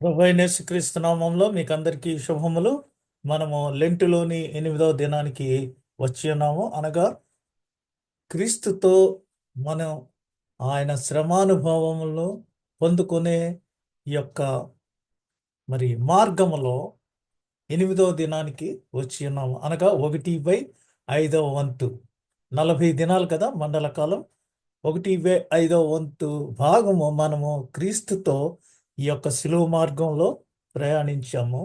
ప్రభువైన యేసుక్రీస్తు నామంలో మీకు అందరికీ శుభములు. మనము లెంటులోని 8వ దినానికి వచ్చి ఉన్నాము. అనగా క్రీస్తుతో మనం ఆయన శ్రమానుభవములను పొందుకునే ఈ యొక్క మార్గములో 8వ దినానికి వచ్చి ఉన్నాము. అనగా 1/5 వంతు 40 దినాలు కదా మండల కాలం. 1/5 వంతు భాగము మనము క్రీస్తుతో ఈ యొక్క శిలువ మార్గంలో ప్రయాణించాము.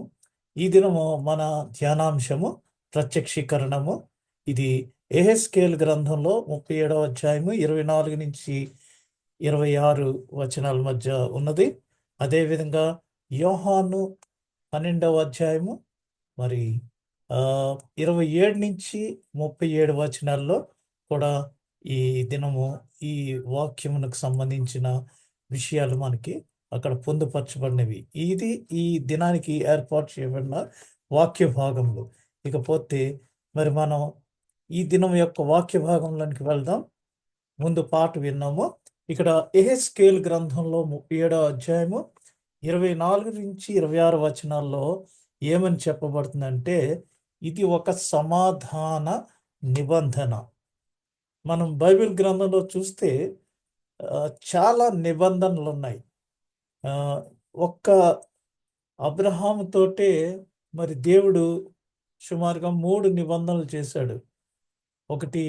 ఈ దినము మన ధ్యానాంశము ప్రత్యక్షీకరణము. ఇది ఎహెస్కేల్ గ్రంథంలో 37వ అధ్యాయము 24 నుంచి 26 వచనాల మధ్య ఉన్నది. అదేవిధంగా యోహాను 12వ అధ్యాయము 27 నుంచి 37 వచనాల్లో కూడా ఈ దినము ఈ వాక్యమునకు సంబంధించిన విషయాలు మనకి అక్కడ పొందుపరచబడినవి. ఇది ఈ దినానికి ఏర్పాటు చేయబడిన వాక్య భాగములు. ఇకపోతే మనం ఈ దినం యొక్క వాక్య భాగంలోనికి వెళ్దాం. ముందు పాట విన్నాము. ఇక్కడ ఎహెస్కేల్ గ్రంథంలో 37వ అధ్యాయము 24 నుంచి 26 వచనాల్లో ఏమని చెప్పబడుతుందంటే, ఇది ఒక సమాధాన నిబంధన. మనం బైబిల్ గ్రంథంలో చూస్తే చాలా నిబంధనలు ఉన్నాయి. ఒక్క అబ్రహాము తోటే దేవుడు సుమారుగా 3 నిబంధనలు చేశాడు. ఒకటి,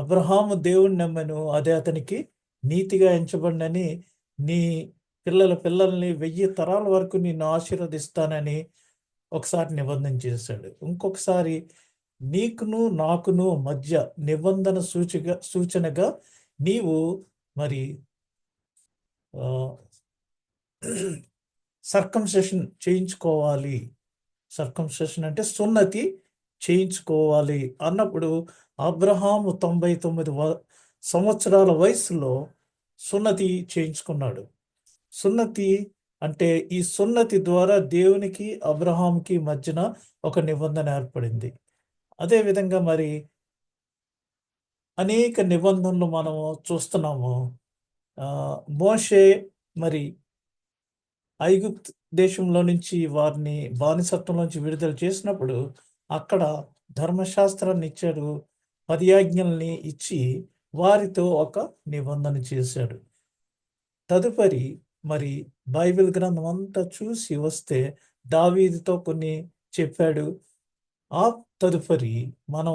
అబ్రహాము దేవుణ్ణి నమ్మెను, అదే అతనికి నీతిగా ఎంచబడినని, నీ పిల్లల్ని 1000 తరాల వరకు నిన్ను ఆశీర్వదిస్తానని ఒకసారి నిబంధన చేశాడు. ఇంకొకసారి నీకును నాకును మధ్య నిబంధన సూచనగా నీవు సర్కంసెషన్ చేయించుకోవాలి. సర్కంసెషన్ అంటే సున్నతి చేయించుకోవాలి అన్నప్పుడు అబ్రహాము 99 సంవత్సరాల వయసులో సున్నతి చేయించుకున్నాడు. సున్నతి అంటే ఈ సున్నతి ద్వారా దేవునికి అబ్రహాంకి మధ్యన ఒక నిబంధన ఏర్పడింది. అదేవిధంగా అనేక నిబంధనలు మనము చూస్తున్నాము. మోషే ఐగుప్తు దేశంలో నుంచి వారిని బానిసత్వం నుంచి విడుదల చేసినప్పుడు అక్కడ ధర్మశాస్త్రాన్ని ఇచ్చాడు. 10 ఆజ్ఞల్ని ఇచ్చి వారితో ఒక నిబంధన చేశాడు. తదుపరి బైబిల్ గ్రంథం అంతా చూసి వస్తే దావీదుతో కొన్ని చెప్పాడు. ఆ తదుపరి మనం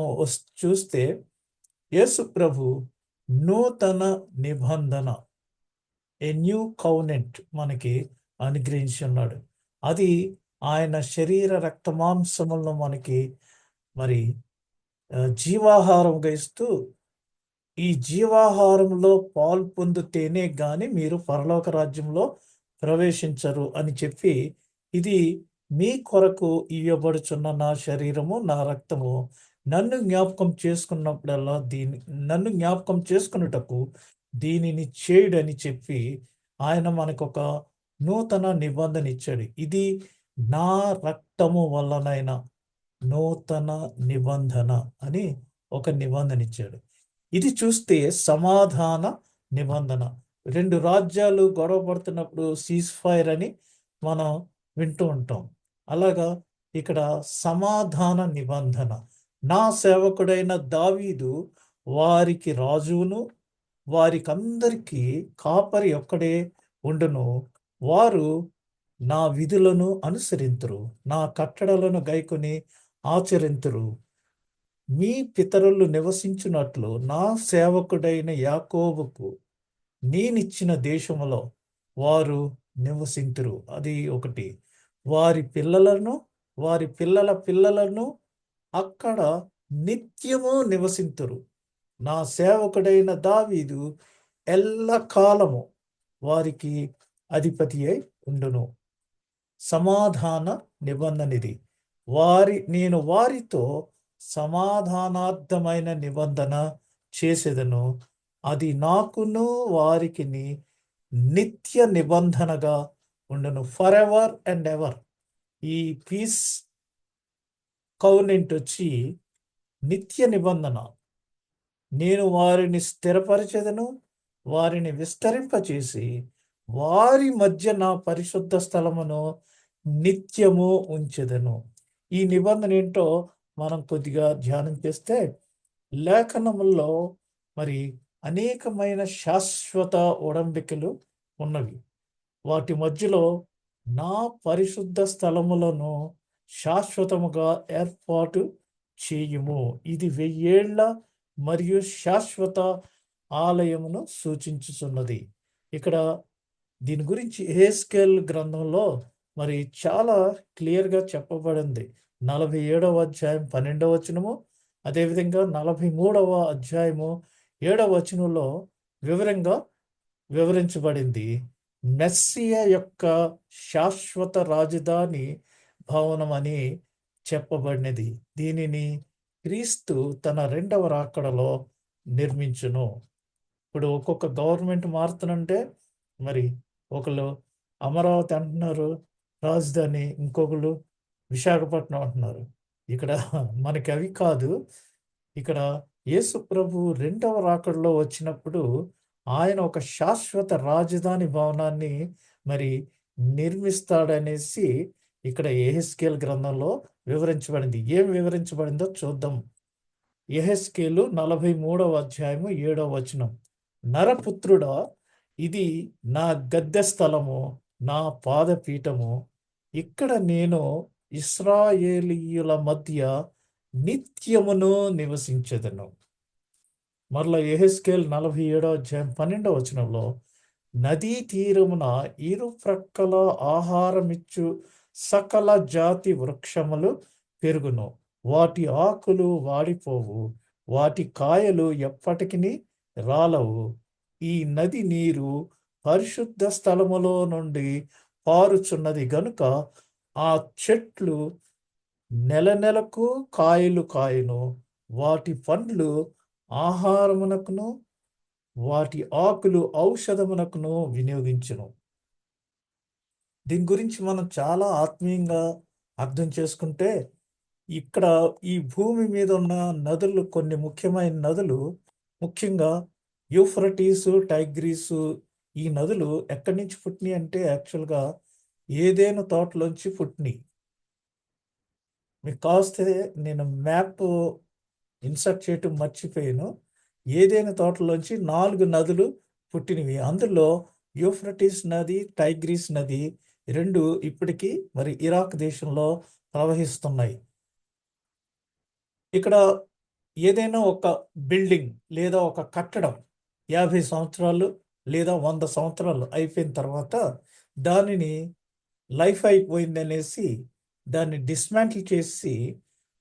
చూస్తే యేసు ప్రభు నూతన నిబంధన, ఏ న్యూ కౌనెంట్ మనకి అనుగ్రహించి ఉన్నాడు. అది ఆయన శరీర రక్త మాంసములను మనకి జీవాహారంగా ఇస్తూ, ఈ జీవాహారంలో పాలు పొందితేనే గాని మీరు పరలోక రాజ్యంలో ప్రవేశించరు అని చెప్పి, ఇది మీ కొరకు ఇవ్వబడుచున్న నా శరీరము, నా రక్తము, నన్ను జ్ఞాపకం చేసుకున్నప్పుడల్లా నన్ను జ్ఞాపకం చేసుకున్నటకు దీనిని చేయుడని చెప్పి ఆయన మనకు ఒక నూతన నిబంధన ఇచ్చాడు. ఇది నా రక్తము వల్లనైనా నూతన నిబంధన అని ఒక నిబంధన ఇచ్చాడు. ఇది చూస్తే సమాధాన నిబంధన. 2 రాజ్యాలు గొడవ పడుతున్నప్పుడు సీజ్ ఫైర్ అని మనం వింటూ ఉంటాం. అలాగా ఇక్కడ సమాధాన నిబంధన. నా సేవకుడైన దావీదు వారికి రాజును, వారికందరికీ కాపరి ఒక్కడే ఉండును. వారు నా విధులను అనుసరింతురు, నా కట్టడలను గైకొని ఆచరింతురు. మీ పితరులు నివసించున్నట్లు నా సేవకుడైన యాకోబుకు నేనిచ్చిన దేశములో వారు నివసింతురు. అది ఒకటి. వారి పిల్లలను, వారి పిల్లల పిల్లలను అక్కడ నిత్యము నివసింతురు. నా సేవకుడైన దావీదు ఎల్లకాలము వారికి అధిపతి అయి ఉండును. సమాధాన నిబంధన ఇది. నేను వారితో సమాధానార్థమైన నిబంధన చేసేదను. అది నాకును వారికి నిత్య నిబంధనగా ఉండును. For ever and ever. ఈ పీస్ కౌనెంట్ వచ్చి నిత్య నిబంధన. నేను వారిని స్థిరపరిచెదను, వారిని విస్తరింపచేసి వారి మధ్య నా పరిశుద్ధ స్థలమును నిత్యము ఉంచెదను. ఈ నిబంధన ఏంటో మనం కొద్దిగా ధ్యానం చేస్తే, లేఖనముల్లో మరి అనేకమైన శాశ్వత ఒడంబికలు ఉన్నవి. వాటి మధ్యలో నా పరిశుద్ధ స్థలములను శాశ్వతముగా ఏర్పాటు చేయుము. ఇది 1000 ఏళ్ల మరియు శాశ్వత ఆలయమును సూచించుచున్నది. ఇక్కడ దీని గురించి యెహెజ్కేలు గ్రంథంలో మరి చాలా క్లియర్‌గా చెప్పబడింది. 47వ అధ్యాయం 12వ వచనము, అదేవిధంగా 43వ అధ్యాయము 7వ వచనంలో వివరంగా వివరించబడింది. మెస్సియా యొక్క శాశ్వత రాజధాని భవనం అని చెప్పబడినది. దీనిని క్రీస్తు తన రెండవ రాకడలో నిర్మించును. ఇప్పుడు ఒక్కొక్క గవర్నమెంట్ మారుతుందంటే మరి ఒకళ్ళు అమరావతి అంటున్నారు రాజధాని, ఇంకొకళ్ళు విశాఖపట్నం అంటున్నారు. ఇక్కడ మనకి అవి కాదు. ఇక్కడ యేసు ప్రభు రెండవ రాకడలో వచ్చినప్పుడు ఆయన ఒక శాశ్వత రాజధాని భవనాన్ని మరి నిర్మిస్తాడనేసి ఇక్కడ యెహెజ్కేలు గ్రంథంలో వివరించబడింది. ఏం వివరించబడిందో చూద్దాం. యెహెజ్కేలు 43వ అధ్యాయము 7వ వచనం. నరపుత్రుడా, ఇది నా గద్దె స్థలము, నా పాదపీఠము. ఇక్కడ నేను ఇశ్రాయేలీయుల మధ్య నిత్యమును నివసించెదను. మరలా యెహెజ్కేలు 47వ అధ్యాయం 12వ వచనంలో, నదీ తీరమున ఇరు ప్రక్కల ఆహారమిచ్చు సకల జాతి వృక్షములు పెరుగును. వాటి ఆకులు వాడిపోవు, వాటి కాయలు ఎప్పటికిని రాలవు. ఈ నది నీరు పరిశుద్ధ స్థలములో నుండి పారుచున్నది గనుక ఆ చెట్లు నెలకు కాయలు కాయును. వాటి పండ్లు ఆహారమునకును, వాటి ఆకులు ఔషధమునకును వినియోగించును. దీని గురించి మనం చాలా ఆత్మీయంగా అర్థం చేసుకుంటే, ఇక్కడ ఈ భూమి మీద ఉన్న నదులు, కొన్ని ముఖ్యమైన నదులు, ముఖ్యంగా యూఫ్రటీసు, టైగ్రీసు, ఈ నదులు ఎక్కడి నుంచి పుట్టినాయి అంటే యాక్చువల్గా ఏదెను తోటలోంచి పుట్టినాయి. మీకు కావస్తే నేను మ్యాప్ ఇన్సర్ట్ చేయటం మర్చిపోయాను. ఏదెను తోటలోంచి 4 నదులు పుట్టినవి. అందులో యూఫ్రటీస్ నది, టైగ్రీస్ నది 2 ఇప్పటికీ మరి ఇరాక్ దేశంలో ప్రవహిస్తున్నాయి. ఇక్కడ ఏదైనా ఒక బిల్డింగ్ లేదా ఒక కట్టడం 50 సంవత్సరాలు లేదా 100 సంవత్సరాలు అయిపోయిన తర్వాత దానిని లైఫ్ అయిపోయిందనేసి దాన్ని డిస్మాంటిల్ చేసి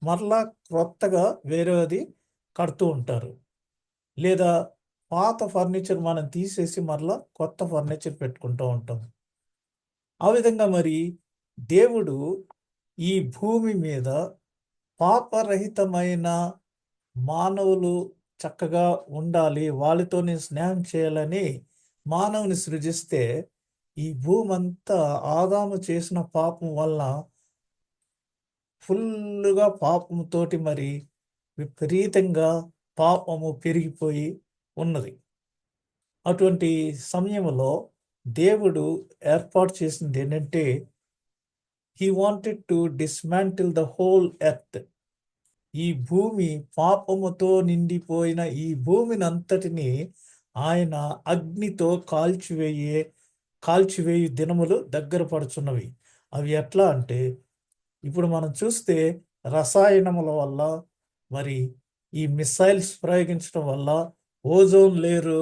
మరలా క్రొత్తగా వేరేది కడుతూ ఉంటారు. లేదా పాత ఫర్నిచర్ మనం తీసేసి మరలా కొత్త ఫర్నిచర్ పెట్టుకుంటూ ఉంటాం. ఆ విధంగా మరి దేవుడు ఈ భూమి మీద పాపరహితమైన మానవులు చక్కగా ఉండాలి, వాళ్ళతో నేను స్నేహం చేయాలని మానవుని సృజిస్తే, ఈ భూమంతా ఆదాము చేసిన పాపం వల్ల ఫుల్లుగా పాపముతోటి మరి విపరీతంగా పాపము పెరిగిపోయి ఉన్నది. అటువంటి సమయంలో దేవుడు ఏర్పాటు చేసింది ఏంటంటే, he wanted to dismantle the whole earth. ఈ భూమి పాపముతో నిండిపోయిన ఈ భూమిని అంతటిని ఆయన అగ్నితో కాల్చివేయు దినములు దగ్గర పడుచున్నవి. అవి ఎట్లా అంటే, ఇప్పుడు మనం చూస్తే రసాయనముల వల్ల, మరి ఈ మిసైల్స్ ప్రయోగించడం వల్ల, ఓజోన్ లేయరు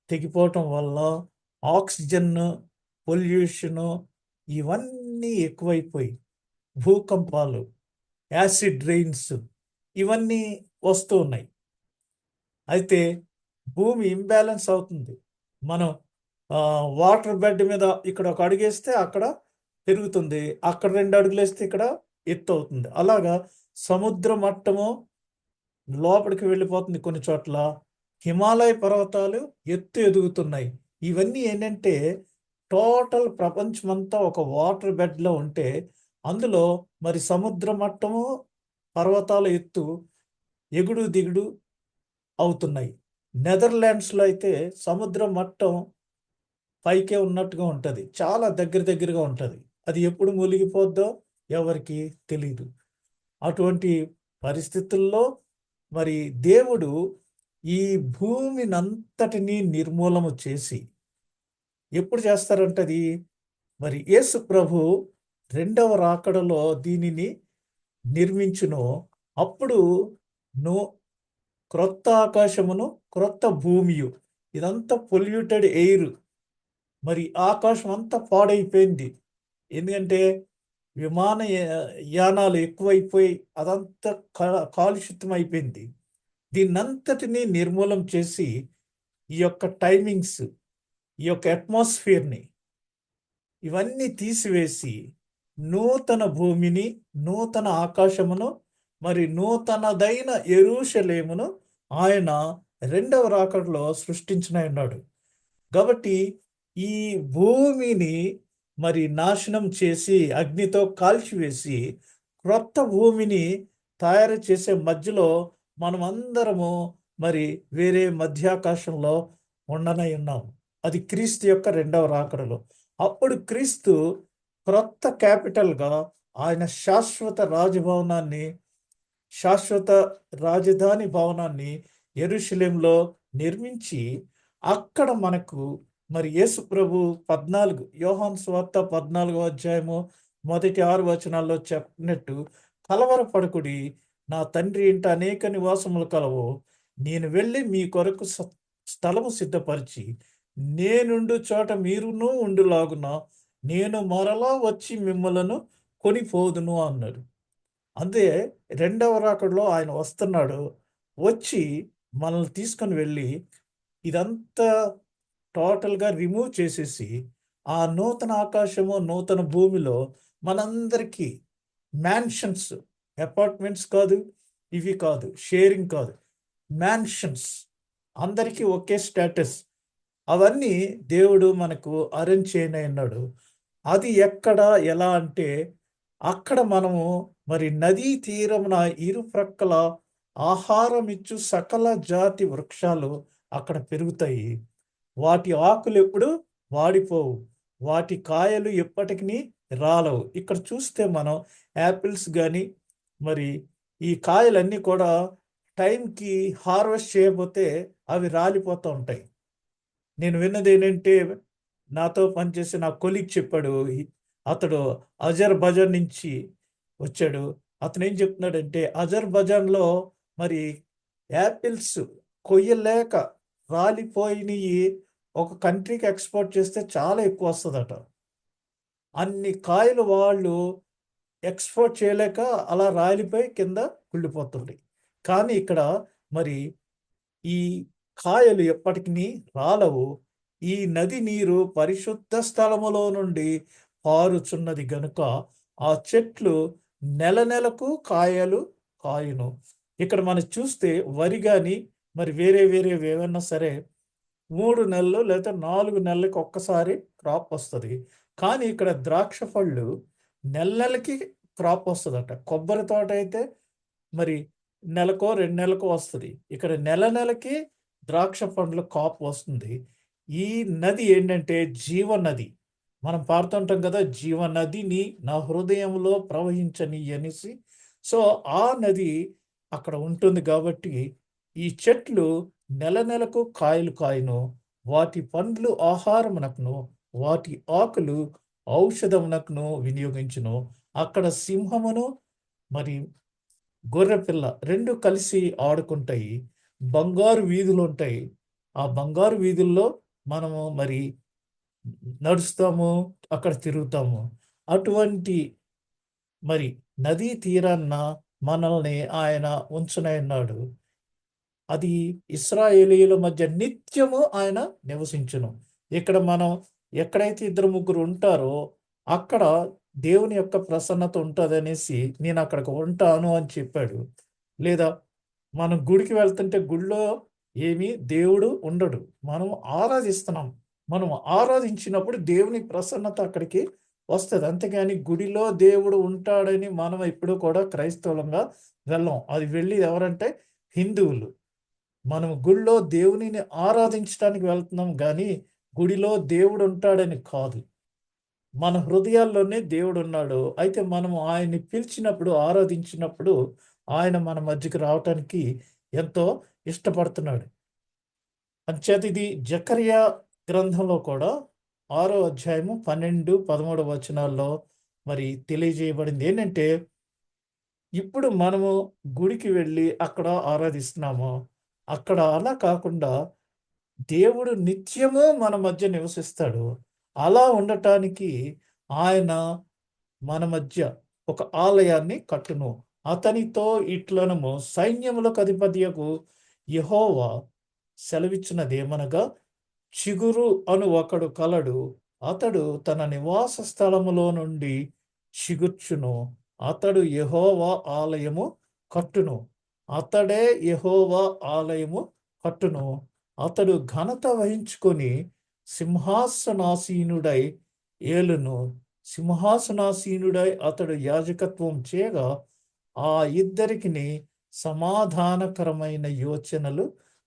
తెగిపోవటం వల్ల, ఆక్సిజన్ పొల్యూషను ఇవన్నీ ఎక్కువైపోయి, భూకంపాలు, యాసిడ్ రెయిన్స్ ఇవన్నీ వస్తూ ఉన్నాయి. అయితే భూమి ఇంబ్యాలెన్స్ అవుతుంది. మనం వాటర్ బెడ్ మీద ఇక్కడ ఒక అడుగేస్తే అక్కడ పెరుగుతుంది, అక్కడ 2 అడుగులేస్తే ఇక్కడ ఎత్తు అవుతుంది. అలాగా సముద్ర మట్టము లోపలికి వెళ్ళిపోతుంది. కొన్ని చోట్ల హిమాలయ పర్వతాలు ఎత్తు ఎదుగుతున్నాయి. ఇవన్నీ ఏంటంటే టోటల్ ప్రపంచమంతా ఒక వాటర్ బెడ్లో ఉంటే, అందులో మరి సముద్ర మట్టము, పర్వతాల ఎత్తు ఎగుడు దిగుడు అవుతున్నాయి. నెదర్లాండ్స్లో అయితే సముద్ర మట్టం పైకే ఉన్నట్టుగా ఉంటుంది. చాలా దగ్గరగా ఉంటుంది. అది ఎప్పుడు మునిగిపోద్దో ఎవరికీ తెలీదు. అటువంటి పరిస్థితుల్లో మరి దేవుడు ఈ భూమినంతటిని నిర్మూలన చేసి ఎప్పుడు చేస్తారంటే అది మరి యేసు ప్రభు రెండవ రాకడలో దీనిని నిర్మించును. అప్పుడు నో క్రొత్త ఆకాశమును క్రొత్త భూమియు, ఇదంతా పొల్యూటెడ్ ఎయిర్, మరి ఆకాశం అంతా పాడైపోయింది. ఎందుకంటే యానాలు ఎక్కువైపోయి అదంతా కాలుషితం అయిపోయింది. దీన్నంతటినీ నిర్మూలం చేసి ఈ యొక్క టైమింగ్స్, ఈ యొక్క అట్మాస్ఫియర్ని ఇవన్నీ తీసివేసి నూతన భూమిని, నూతన ఆకాశమును, మరి నూతనదైన యెరూషలేమును ఆయన రెండవ రాకడలో సృష్టించనున్నాడు. కాబట్టి ఈ భూమిని మరి నాశనం చేసి అగ్నితో కాల్చివేసి క్రొత్త భూమిని తయారు చేసే మధ్యలో మనమందరము మరి వేరే మధ్యాకాశంలో ఉండనై ఉన్నాం. అది క్రీస్తు యొక్క రెండవ రాకడలో. అప్పుడు క్రీస్తు క్రొత్త క్యాపిటల్గా ఆయన శాశ్వత రాజధాని భవనాన్ని యెరూషలేంలో నిర్మించి అక్కడ మనకు మరి యేసు ప్రభు 14 యోహాను సువార్త 14వ అధ్యాయము మొదటి 6 వచనాల్లో చెప్పినట్టు, కలవరపడకుడి, నా తండ్రి ఇంట అనేక నివాసములు కలవు, నేను వెళ్ళి మీ కొరకు స్థలము సిద్ధపరిచి నేనుండు చోట మీరును ఉండులాగున నేను మరలా వచ్చి మిమ్మలను కొనిపోదును అన్నాడు. అంతే రెండవ రాకడలో ఆయన వస్తున్నాడు. వచ్చి మనల్ని తీసుకొని వెళ్ళి ఇదంతా టోటల్గా రిమూవ్ చేసేసి ఆ నూతన ఆకాశము, నూతన భూమిలో మనందరికీ మ్యాన్షన్స్, అపార్ట్మెంట్స్ కాదు, ఇవి కాదు, షేరింగ్ కాదు, మ్యాన్షన్స్, అందరికీ ఒకే స్టేటస్, అవన్నీ దేవుడు మనకు అరేంజ్ చేయనన్నాడు. అది ఎక్కడ, ఎలా అంటే అక్కడ మనము మరి నదీ తీరమున ఇరు ప్రక్కల ఆహారం ఇచ్చు సకల జాతి వృక్షాలు అక్కడ పెరుగుతాయి. వాటి ఆకులు ఎప్పుడు వాడిపోవు, వాటి కాయలు ఎప్పటికీ రాలవు. ఇక్కడ చూస్తే మనం యాపిల్స్ కానీ మరి ఈ కాయలన్నీ కూడా టైంకి హార్వెస్ట్ చేయకపోతే అవి రాలిపోతూ ఉంటాయి. నేను విన్నది ఏంటంటే, నాతో పనిచేసి నా కొలీగ్ చెప్పాడు. అతడు అజర్బైజాన్ నుంచి వచ్చాడు. అతను ఏం చెప్తున్నాడంటే, అజర్బైజాన్లో మరి యాపిల్స్ కొయ్యలేక రాలిపోయినవి ఒక కంట్రీకి ఎక్స్పోర్ట్ చేస్తే చాలా ఎక్కువ వస్తుందట. అన్ని కాయలు వాళ్ళు ఎక్స్పోర్ట్ చేయలేక అలా రాలిపోయి కింద కుళ్ళిపోతుంది. కానీ ఇక్కడ మరి ఈ కాయలు ఎప్పటికీ రాలవు. ఈ నది నీరు పరిశుద్ధ స్థలములో నుండి పారుచున్నది గనుక ఆ చెట్లు నెలకు కాయలు కాయును. ఇక్కడ మనం చూస్తే వరి కానీ మరి వేరే ఏవైనా సరే 3 నెలలు లేదా 4 నెలలకు ఒక్కసారి క్రాప్ వస్తుంది. కానీ ఇక్కడ ద్రాక్ష పళ్ళు నెలకి క్రాప్ వస్తుందట. కొబ్బరి తోట అయితే మరి నెలకో 2 నెలలకో వస్తుంది. ఇక్కడ నెలకి ద్రాక్ష పండ్ల కాపు వస్తుంది. ఈ నది ఏంటంటే జీవనది. మనం పాడుతుంటాం కదా, జీవనదిని నా హృదయంలో ప్రవహించని అనేసి. సో ఆ నది అక్కడ ఉంటుంది కాబట్టి ఈ చెట్లు నెలకు కాయలు కాయను, వాటి పండ్లు ఆహారమునకును, వాటి ఆకులు ఔషధమునకును వినియోగించును. అక్కడ సింహమును మరి గొర్రెపిల్ల 2 కలిసి ఆడుకుంటాయి. బంగారు వీధులు ఉంటాయి. ఆ బంగారు వీధుల్లో మనము మరి నడుస్తాము, అక్కడ తిరుగుతాము. అటువంటి మరి నదీ తీరాన్న మనల్ని ఆయన ఉంచునన్నాడు. అది ఇశ్రాయేలీయుల మధ్య నిత్యము ఆయన నివసించును. ఇక్కడ మనం ఎక్కడైతే 2-3 ఉంటారో అక్కడ దేవుని యొక్క ప్రసన్నత ఉంటుందనేసి నేను అక్కడికి ఉంటాను అని చెప్పాడు. లేదా మనం గుడికి వెళ్తుంటే గుడిలో ఏమీ దేవుడు ఉండడు, మనం ఆరాధిస్తున్నాం. మనం ఆరాధించినప్పుడు దేవుని ప్రసన్నత అక్కడికి వస్తుంది. అంతేగాని గుడిలో దేవుడు ఉంటాడని మనం ఎప్పుడు కూడా క్రైస్తవులంగా వెళ్ళం. అది వెళ్ళి ఎవరంటే హిందువులు. మనం గుడిలో దేవునిని ఆరాధించడానికి వెళ్తున్నాం కానీ గుడిలో దేవుడు ఉంటాడని కాదు, మన హృదయాల్లోనే దేవుడు ఉన్నాడు. అయితే మనము ఆయన్ని పిలిచినప్పుడు, ఆరాధించినప్పుడు ఆయన మన మధ్యకి రావటానికి ఎంతో ఇష్టపడుతున్నాడు. అంచేత ఇది జకర్యా గ్రంథంలో కూడా 6వ అధ్యాయము 12, 13 వచనాల్లో మరి తెలియజేయబడింది ఏంటంటే, ఇప్పుడు మనము గుడికి వెళ్ళి అక్కడ ఆరాధిస్తున్నాము. అక్కడ అలా కాకుండా దేవుడు నిత్యము మన మధ్య నివసిస్తాడు. అలా ఉండటానికి ఆయన మన మధ్య ఒక ఆలయాన్ని కట్టును. అతనితో ఇట్లనము సైన్యములకు అధిపతియగు యెహోవా సెలవిచ్చినదేమనగా, చిగురు అను ఒకడు కలడు. అతడు తన నివాస స్థలములో నుండి చిగుర్చును. అతడు యెహోవా ఆలయము కట్టును. అతడే యెహోవా ఆలయము కట్టును. అతడు ఘనత వహించుకొని సింహాసనాసీనుడై ఏలును. సింహాసనాసీనుడై అతడు యాజకత్వం చేయగా ఆ ఇద్దరికిని సమాధానకరమైన యోచనలు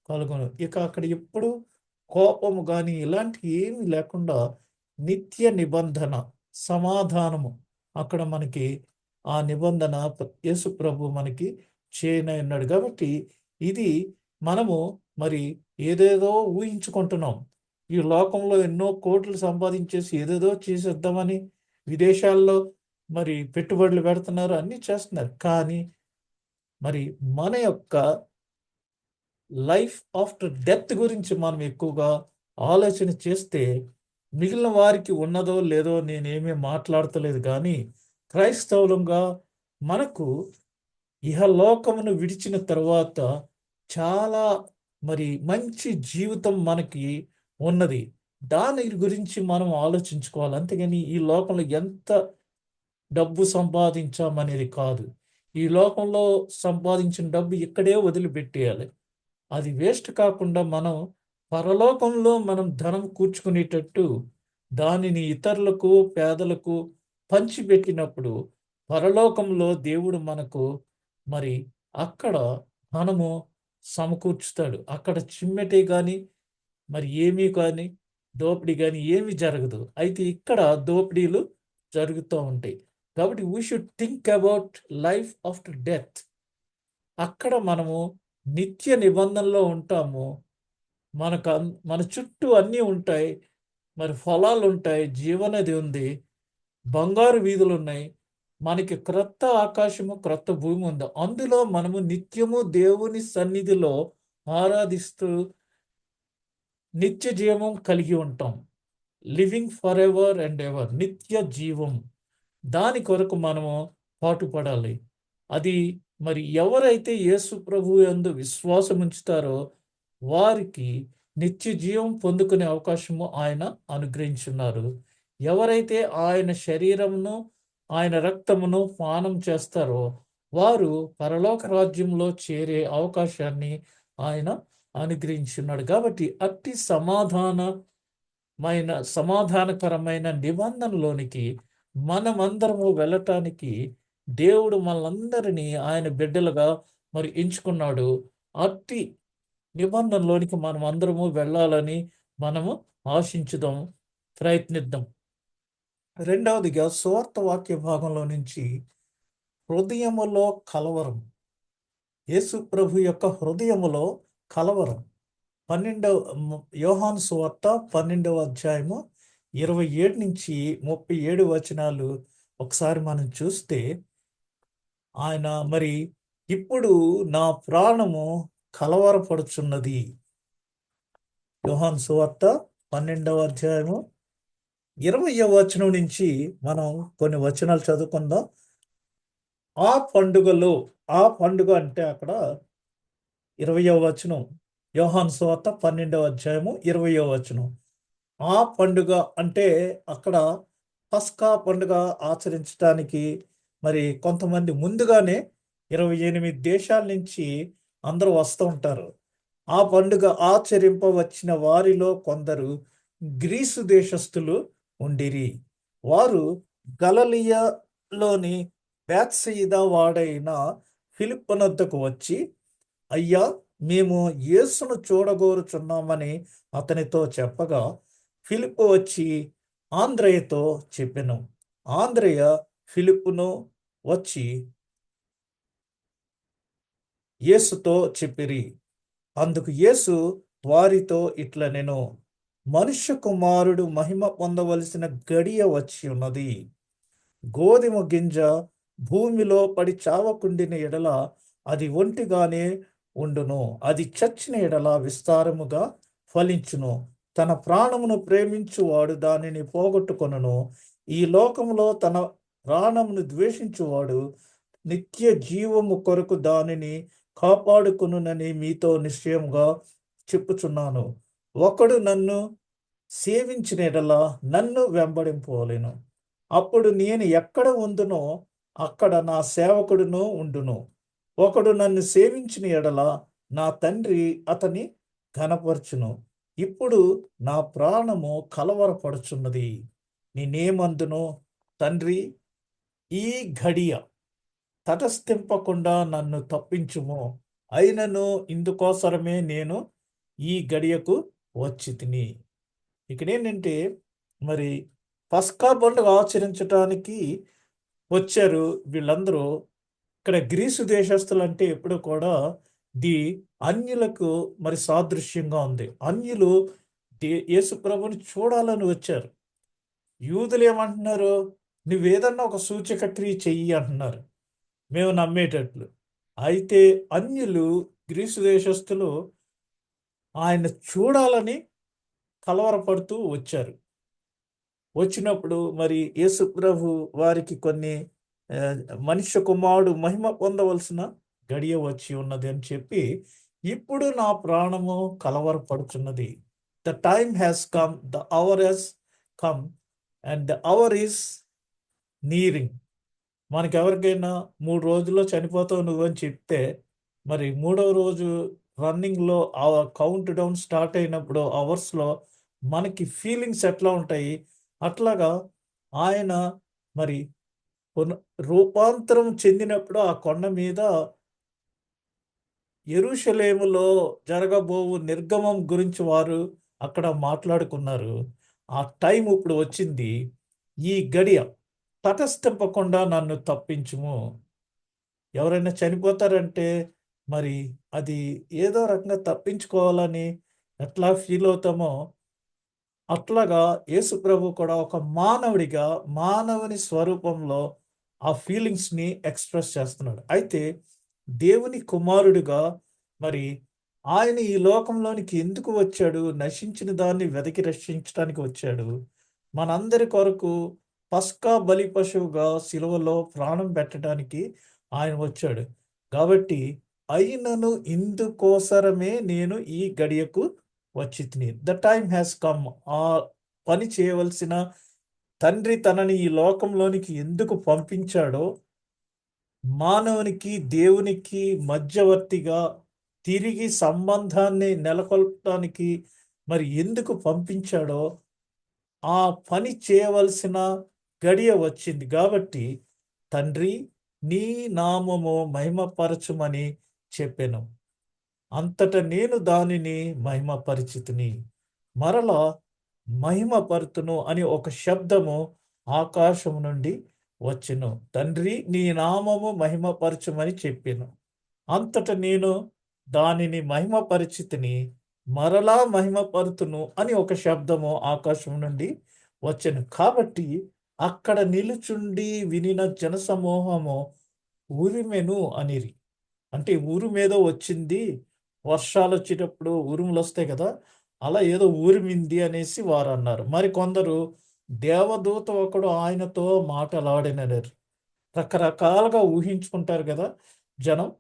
కలుగును. ఇక అక్కడ ఎప్పుడు కోపము గాని ఇలాంటివి ఏమీ లేకుండా నిత్య నిబంధన, సమాధానము అక్కడ మనకి ఆ నిబంధన యేసు ప్రభు మనకి చేయనన్నాడు. కాబట్టి ఇది మనము మరి ఏదేదో ఊహించుకుంటున్నాం. ఈ లోకంలో ఎన్నో కోట్లు సంపాదించేసి ఏదేదో చేసేద్దామని విదేశాల్లో మరి పెట్టుబడులు పెడుతున్నారు, అన్నీ చేస్తున్నారు. కానీ మరి మన యొక్క లైఫ్ ఆఫ్టర్ డెత్ గురించి మనం ఎక్కువగా ఆలోచన చేస్తే, మిగిలిన వారికి ఉన్నదో లేదో నేనేమీ మాట్లాడతలేదు కానీ, క్రైస్తవులంగా మనకు ఇహలోకమును విడిచిన తర్వాత చాలా మరి మంచి జీవితం మనకి ఉన్నది. దాని గురించి మనం ఆలోచించుకోవాలి. అంతేగాని ఈ లోకంలో ఎంత డబ్బు సంపాదించామనేది కాదు. ఈ లోకంలో సంపాదించిన డబ్బు ఇక్కడే వదిలిపెట్టేయాలి. అది వేస్ట్ కాకుండా మనం పరలోకంలో మనం ధనం కూర్చుకునేటట్టు దానిని ఇతరులకు, పేదలకు పంచిపెట్టినప్పుడు పరలోకంలో దేవుడు మనకు మరి అక్కడ ధనము సమకూర్చుతాడు. అక్కడ చిమ్మెటే గాని మరి ఏమీ కానీ దోపిడీ గాని ఏమీ జరగదు. అయితే ఇక్కడ దోపిడీలు జరుగుతూ ఉంటాయి. కాబట్టి we should think about life after death. అక్కడ మనము నిత్య నిబంధనలో ఉంటాము. మన చుట్టూ అన్నీ ఉంటాయి. మరి ఫలాలుంటాయి, జీవనది ఉంది, బంగారు వీధులున్నాయి. మనకి క్రొత్త ఆకాశము, క్రొత్త భూమి ఉంది. అందులో మనము నిత్యము దేవుని సన్నిధిలో ఆరాధిస్తూ నిత్య జీవం కలిగి ఉంటాం. Living for ever and ever, నిత్య జీవం. దాని కొరకు మనము పాటుపడాలి. అది మరి ఎవరైతే యేసు ప్రభువు యందు విశ్వాసం ఉంచుతారో వారికి నిత్య జీవం పొందుకునే అవకాశము ఆయన అనుగ్రహించున్నారు. ఎవరైతే ఆయన శరీరమును, ఆయన రక్తమును పానం చేస్తారో వారు పరలోక రాజ్యంలో చేరే అవకాశాన్ని ఆయన అనుగ్రహించున్నాడు. కాబట్టి అట్టి సమాధానకరమైన నిబంధనలోనికి మనమందరము వెళ్ళటానికి దేవుడు మనందరినీ ఆయన బిడ్డలుగా మరి ఎంచుకున్నాడు. అట్టి నిబంధనలోనికి మనం అందరము వెళ్ళాలని మనము ఆశించుదాం, ప్రయత్నిద్దాం. రెండవదిగా సువార్త వాక్య భాగంలో నుంచి హృదయములో కలవరం. యేసు ప్రభు యొక్క హృదయములో కలవరం. యోహాను సువార్త 12వ అధ్యాయము 27 నుంచి 37 వచనాలు ఒకసారి మనం చూస్తే, ఆయన మరి ఇప్పుడు నా ప్రాణము కలవరపడుచున్నది. యోహాను సువార్త 12వ అధ్యాయము 20వ వచనం నుంచి మనం కొన్ని వచనాలు చదువుకుందాం. ఆ పండుగ అంటే అక్కడ 20వ వచనం, యోహాను సువార్త 12వ అధ్యాయము 20వ వచనం. ఆ పండుగ అంటే అక్కడ పస్కా పండుగ ఆచరించడానికి మరి కొంతమంది ముందుగానే 28 దేశాల నుంచి అందరూ వస్తూ ఉంటారు. ఆ పండుగ ఆచరింపవచ్చిన వారిలో కొందరు గ్రీసు దేశస్థులు ఉండిరి. వారు గలిలయలోని బేత్సయిదా వాడైన ఫిలిప్పునొద్దకు వచ్చి, అయ్యా, మేము యేసును చూడగోరుచున్నామని అతనితో చెప్పగా, ఫిలిప్పు వచ్చి ఆంద్రయ్యతో చెప్పెను. ఆంద్రయ్య ఫిలిప్పును వచ్చి యేసుతో చెప్పిరి. అందుకు యేసు వారితో ఇట్లనెను, మనుష్య కుమారుడు మహిమ పొందవలసిన గడియ వచ్చి ఉన్నది. గోధుమ గింజ భూమిలో పడి చావకుండిన ఎడల అది ఒంటిగానే ఉండును, అది చచ్చిన ఎడల విస్తారముగా ఫలించును. తన ప్రాణమును ప్రేమించువాడు దానిని పోగొట్టుకొనును. ఈ లోకములో తన ప్రాణమును ద్వేషించువాడు నిత్య జీవము కొరకు దానిని కాపాడుకొనునని మీతో నిశ్చయముగా చెప్పుచున్నాను. ఒకడు నన్ను సేవించిన ఎడల నన్ను వెంబడింపవలెను. అప్పుడు నేను ఎక్కడ ఉందునో అక్కడ నా సేవకుడును ఉండును. ఒకడు నన్ను సేవించిన ఎడల నా తండ్రి అతని ఘనపరచును. ఇప్పుడు నా ప్రాణము కలవరపడుచున్నది. నేనేమందును, తండ్రి, ఈ ఘడియ తటస్థింపకుండా నన్ను తప్పించుము. అయినను ఇందుకోసరమే నేను ఈ గడియకు వచ్చి తిని. ఇక్కడేంటంటే మరి పస్కా పండుగ ఆచరించడానికి వచ్చారు వీళ్ళందరూ. ఇక్కడ గ్రీసు దేశస్తులు అంటే ఎప్పుడు కూడా ది అన్యులకు మరి సాదృశ్యంగా ఉంది. అన్యులు యేసు ప్రభుని చూడాలని వచ్చారు. యూదులు ఏమంటున్నారు, నువ్వేదన్నా ఒక సూచక క్రియ చెయ్యి అంటున్నారు, మేము నమ్మేటట్లు. అయితే అన్యులు, గ్రీసు దేశస్తులు ఆయన చూడాలని కలవరపడుతూ వచ్చారు. వచ్చినప్పుడు మరి యేసు ప్రభు వారికి కొన్ని మనుష్య కుమారుడు మహిమ పొందవలసిన గడియ వచ్చి ఉన్నది అని చెప్పి, ఇప్పుడు నా ప్రాణము కలవరపడుచున్నది. The time has come, the hour has come, and the hour is nearing. మనకి ఎవరికైనా 3 రోజుల్లో చనిపోతావు నువ్వు అని చెప్తే, మరి 3వ రోజు రన్నింగ్లో ఆ కౌంట్ డౌన్ స్టార్ట్ అయినప్పుడు అవర్స్లో మనకి ఫీలింగ్స్ ఎట్లా ఉంటాయి, అట్లాగా ఆయన మరి రూపాంతరం చెందినప్పుడు ఆ కొండ మీద యెరూషలేములో జరగబోవు నిర్గమం గురించి వారు అక్కడ మాట్లాడుకున్నారు. ఆ టైం ఇప్పుడు వచ్చింది. ఈ గడియ తటస్థింపకుండా నన్ను తప్పించుము. ఎవరైనా చనిపోతారంటే మరి అది ఏదో రకంగా తప్పించుకోవాలని ఎట్లా ఫీల్ అవుతామో అట్లాగా యేసు ప్రభు కూడా ఒక మానవుడిగా మానవుని స్వరూపంలో ఆ ఫీలింగ్స్ని ఎక్స్ప్రెస్ చేస్తున్నాడు. అయితే దేవుని కుమారుడిగా మరి ఆయన ఈ లోకంలోనికి ఎందుకు వచ్చాడు? నశించిన దాన్ని వెతికి రక్షించడానికి వచ్చాడు. మనందరి కొరకు పస్కా బలి పశువుగా సిలువలో ప్రాణం పెట్టడానికి ఆయన వచ్చాడు. కాబట్టి అయినను ఇందుకోసరమే నేను ఈ గడియకు వచ్చి తిని. The time has come. ఆ పని చేయవలసిన తండ్రి తనని ఈ లోకంలోనికి ఎందుకు పంపించాడో, మానవునికి దేవునికి మధ్యవర్తిగా తిరిగి సంబంధాన్ని నెలకొల్పడానికి మరి ఎందుకు పంపించాడో ఆ పని చేయవలసిన గడియ వచ్చింది. కాబట్టి తండ్రి, నీ నామము మహిమపరచుమని చెప్పెను. అంతట నేను దానిని మహిమపరిచితిని. మరలా మహిమపరుతును అని ఒక శబ్దము ఆకాశము నుండి వచ్చెను. తండ్రి, నీ నామము మహిమపరచుమని చెప్పెను. అంతట నేను దానిని మహిమపరిచితిని, మరలా మహిమపరుతును అని ఒక శబ్దము ఆకాశం నుండి వచ్చెను. కాబట్టి అక్కడ నిలుచుండి వినిన జనసమూహము ఉరిమెను అనిరి. అంటే ఉరుమేదో వచ్చింది, వర్షాలు వచ్చేటప్పుడు ఉరుములు వస్తాయి కదా, అలా ఏదో ఉరిమింది అనేసి వారు అన్నారు. మరి కొందరు దేవదూత ఒకడు ఆయనతో మాటలాడినరు. రకరకాలుగా ఊహించుకుంటారు కదా జనం.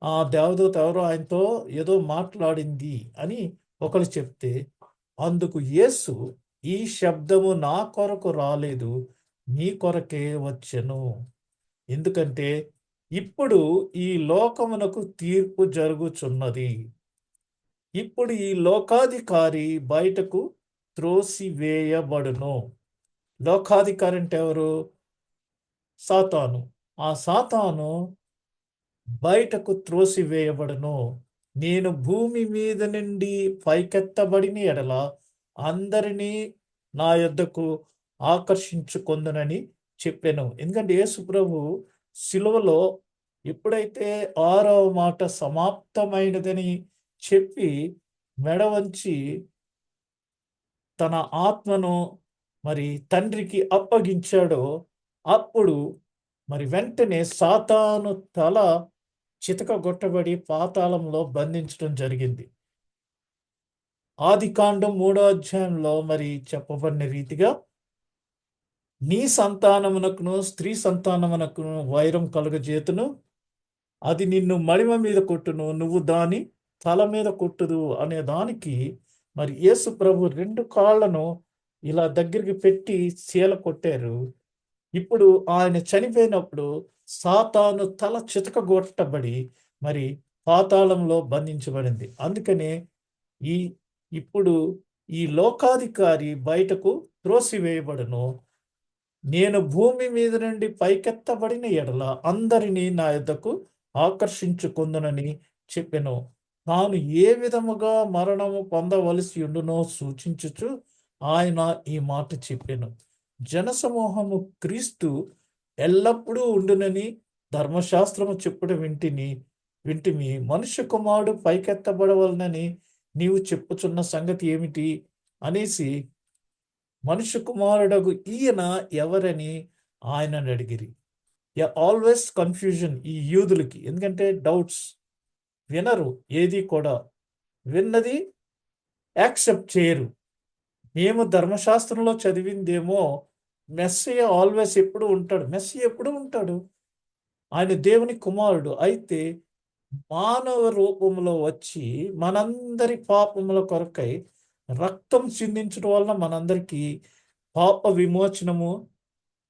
ఆ దేవదూత ఎవరో ఆయనతో ఏదో మాట్లాడింది అని ఒకరు చెప్తే, అందుకు యేసు, ఈ శబ్దము నా కొరకు రాలేదు, మీ కొరకే వచ్చెను. ఎందుకంటే ఇప్పుడు ఈ లోకమునకు తీర్పు జరుగుచున్నది. ఇప్పుడు ఈ లోకాధికారి బయటకు త్రోసివేయబడును. లోకాధికారి అంటే ఎవరు? సాతాను. ఆ సాతాను బయటకు త్రోసివేయబడును. నేను భూమి మీద నుండి పైకెత్తబడిన ఎడల అందరినీ నా యొద్దకు ఆకర్షించుకొందునని చెప్పాను. ఎందుకంటే యేసు ప్రభు సిలువలో ఎప్పుడైతే 6వ మాట సమాప్తమైనదని చెప్పి మెడ వంచి తన ఆత్మను మరి తండ్రికి అప్పగించాడో, అప్పుడు మరి వెంటనే సాతాను తల చితకగొట్టబడి పాతాళంలో బంధించడం జరిగింది. ఆదికాండం 3వ అధ్యాయంలో మరి చెప్పబడిన రీతిగా నీ సంతానమునకును స్త్రీ సంతానమునకును వైరం కలుగజేతును, అది నిన్ను మడిమ మీద కొట్టును, నువ్వు దాని తల మీద కొట్టుదు అనే దానికి మరి యేసు ప్రభు 2 కాళ్ళను ఇలా దగ్గరికి పెట్టి చీల కొట్టారు. ఇప్పుడు ఆయన చనిపోయినప్పుడు సాతాను తల చితకగొట్టబడి మరి పాతాళంలో బంధించబడింది. అందుకనే ఈ ఇప్పుడు ఈ లోకాధికారి బయటకు త్రోసివేయబడును. నేను భూమి మీద నుండి పైకెత్తబడిన ఎడల అందరినీ నా యొద్దకు ఆకర్షించుకొందునని చెప్పెను. తాను ఏ విధముగా మరణము పొందవలసి ఉండునో సూచించుచు ఆయన ఈ మాట చెప్పెను. జనసమూహము క్రీస్తు ఎల్లప్పుడూ ఉండునని ధర్మశాస్త్రము చెప్పుట వింటిమి. మనుష్య కుమారుడు పైకెత్తబడవలనని నీవు చెప్పుచున్న సంగతి ఏమిటి అనేసి మనుష్య కుమారుడగు ఈయన ఎవరని ఆయనను అడిగిరి. ఆల్వేస్ కన్ఫ్యూజన్ ఈ యూదులకి, ఎందుకంటే డౌట్స్, వినరు, ఏది కూడా విన్నది యాక్సెప్ట్ చేయరు. మేము ధర్మశాస్త్రంలో చదివిందేమో మెస్సయ్య ఆల్వేస్ ఎప్పుడు ఉంటాడు. మెస్సయ్య ఎప్పుడు ఉంటాడు, ఆయన దేవుని కుమారుడు. అయితే మానవ రూపంలో వచ్చి మనందరి పాపముల కొరకై రక్తం చిందించడం వలన మనందరికీ పాప విమోచనము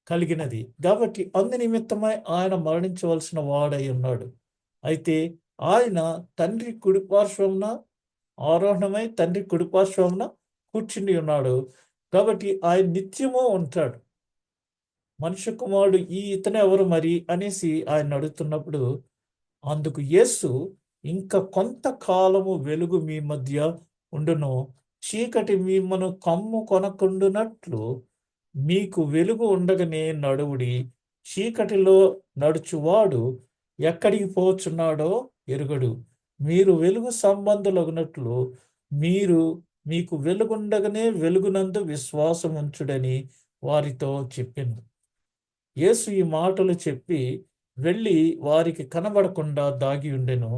కలిగినది. కాబట్టి అందు నిమిత్తమై ఆయన మరణించవలసిన వాడై ఉన్నాడు. అయితే ఆయన తండ్రి కుడిపార్శ్వమున ఆరోహణమై తండ్రి కుడిపార్శ్వమున కూర్చుని ఉన్నాడు. కాబట్టి ఆయన నిత్యము ఉంటాడు. మనుష్య కుమారుడు ఇతను ఎవరు మరి అనేసి ఆయన అడుగుతున్నప్పుడు అందుకు యేసు, ఇంకా కొంతకాలము వెలుగు మీ మధ్య ఉండును, చీకటి మిమ్మను కమ్ము కొనకుండునట్లు మీకు వెలుగు ఉండగానే నడువుడి. చీకటిలో నడుచువాడు ఎక్కడికి పోచున్నాడో ఎరుగడు. మీరు వెలుగు సంబంధులగునట్లు మీకు వెలుగుండగానే వెలుగునందు విశ్వాసం ఉంచుడని వారితో చెప్పింది. యేసు ఈ మాటలు చెప్పి వెళ్ళి వారికి కనబడకుండా దాగి ఉండెను.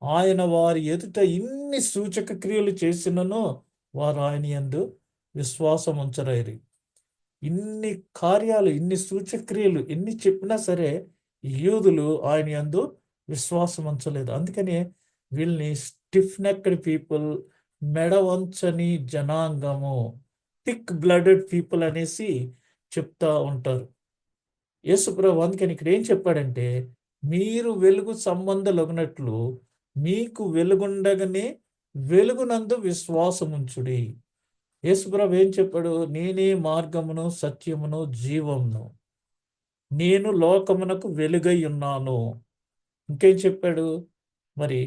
ఆయన వారి ఎదుట ఇన్ని సూచక క్రియలు చేసినను వారు ఆయన యందు విశ్వాసం ఉంచరైరి. ఇన్ని కార్యాలు, ఇన్ని సూచక్రియలు ఎన్ని చెప్పినా సరే యూదులు ఆయన యందు విశ్వాసం ఉంచలేదు. అందుకనే వీళ్ళని స్టిఫ్ నెక్డ్ పీపుల్, మెడ వంచని జనాంగము, థిక్ బ్లడెడ్ పీపుల్ అనేసి చెప్తా ఉంటారు. యేసుప్రభు అందుకని ఇక్కడ ఏం చెప్పాడంటే, మీరు వెలుగు సంబంధులగునట్లు మీకు వెలుగుండగానే వెలుగునందు విశ్వాసముంచుడి. యేసుప్రభు ఏం చెప్పాడు? నేనే మార్గమును సత్యమును జీవమును, నేను లోకమునకు వెలుగై ఉన్నాను. ఇంకేం చెప్పాడు? మరి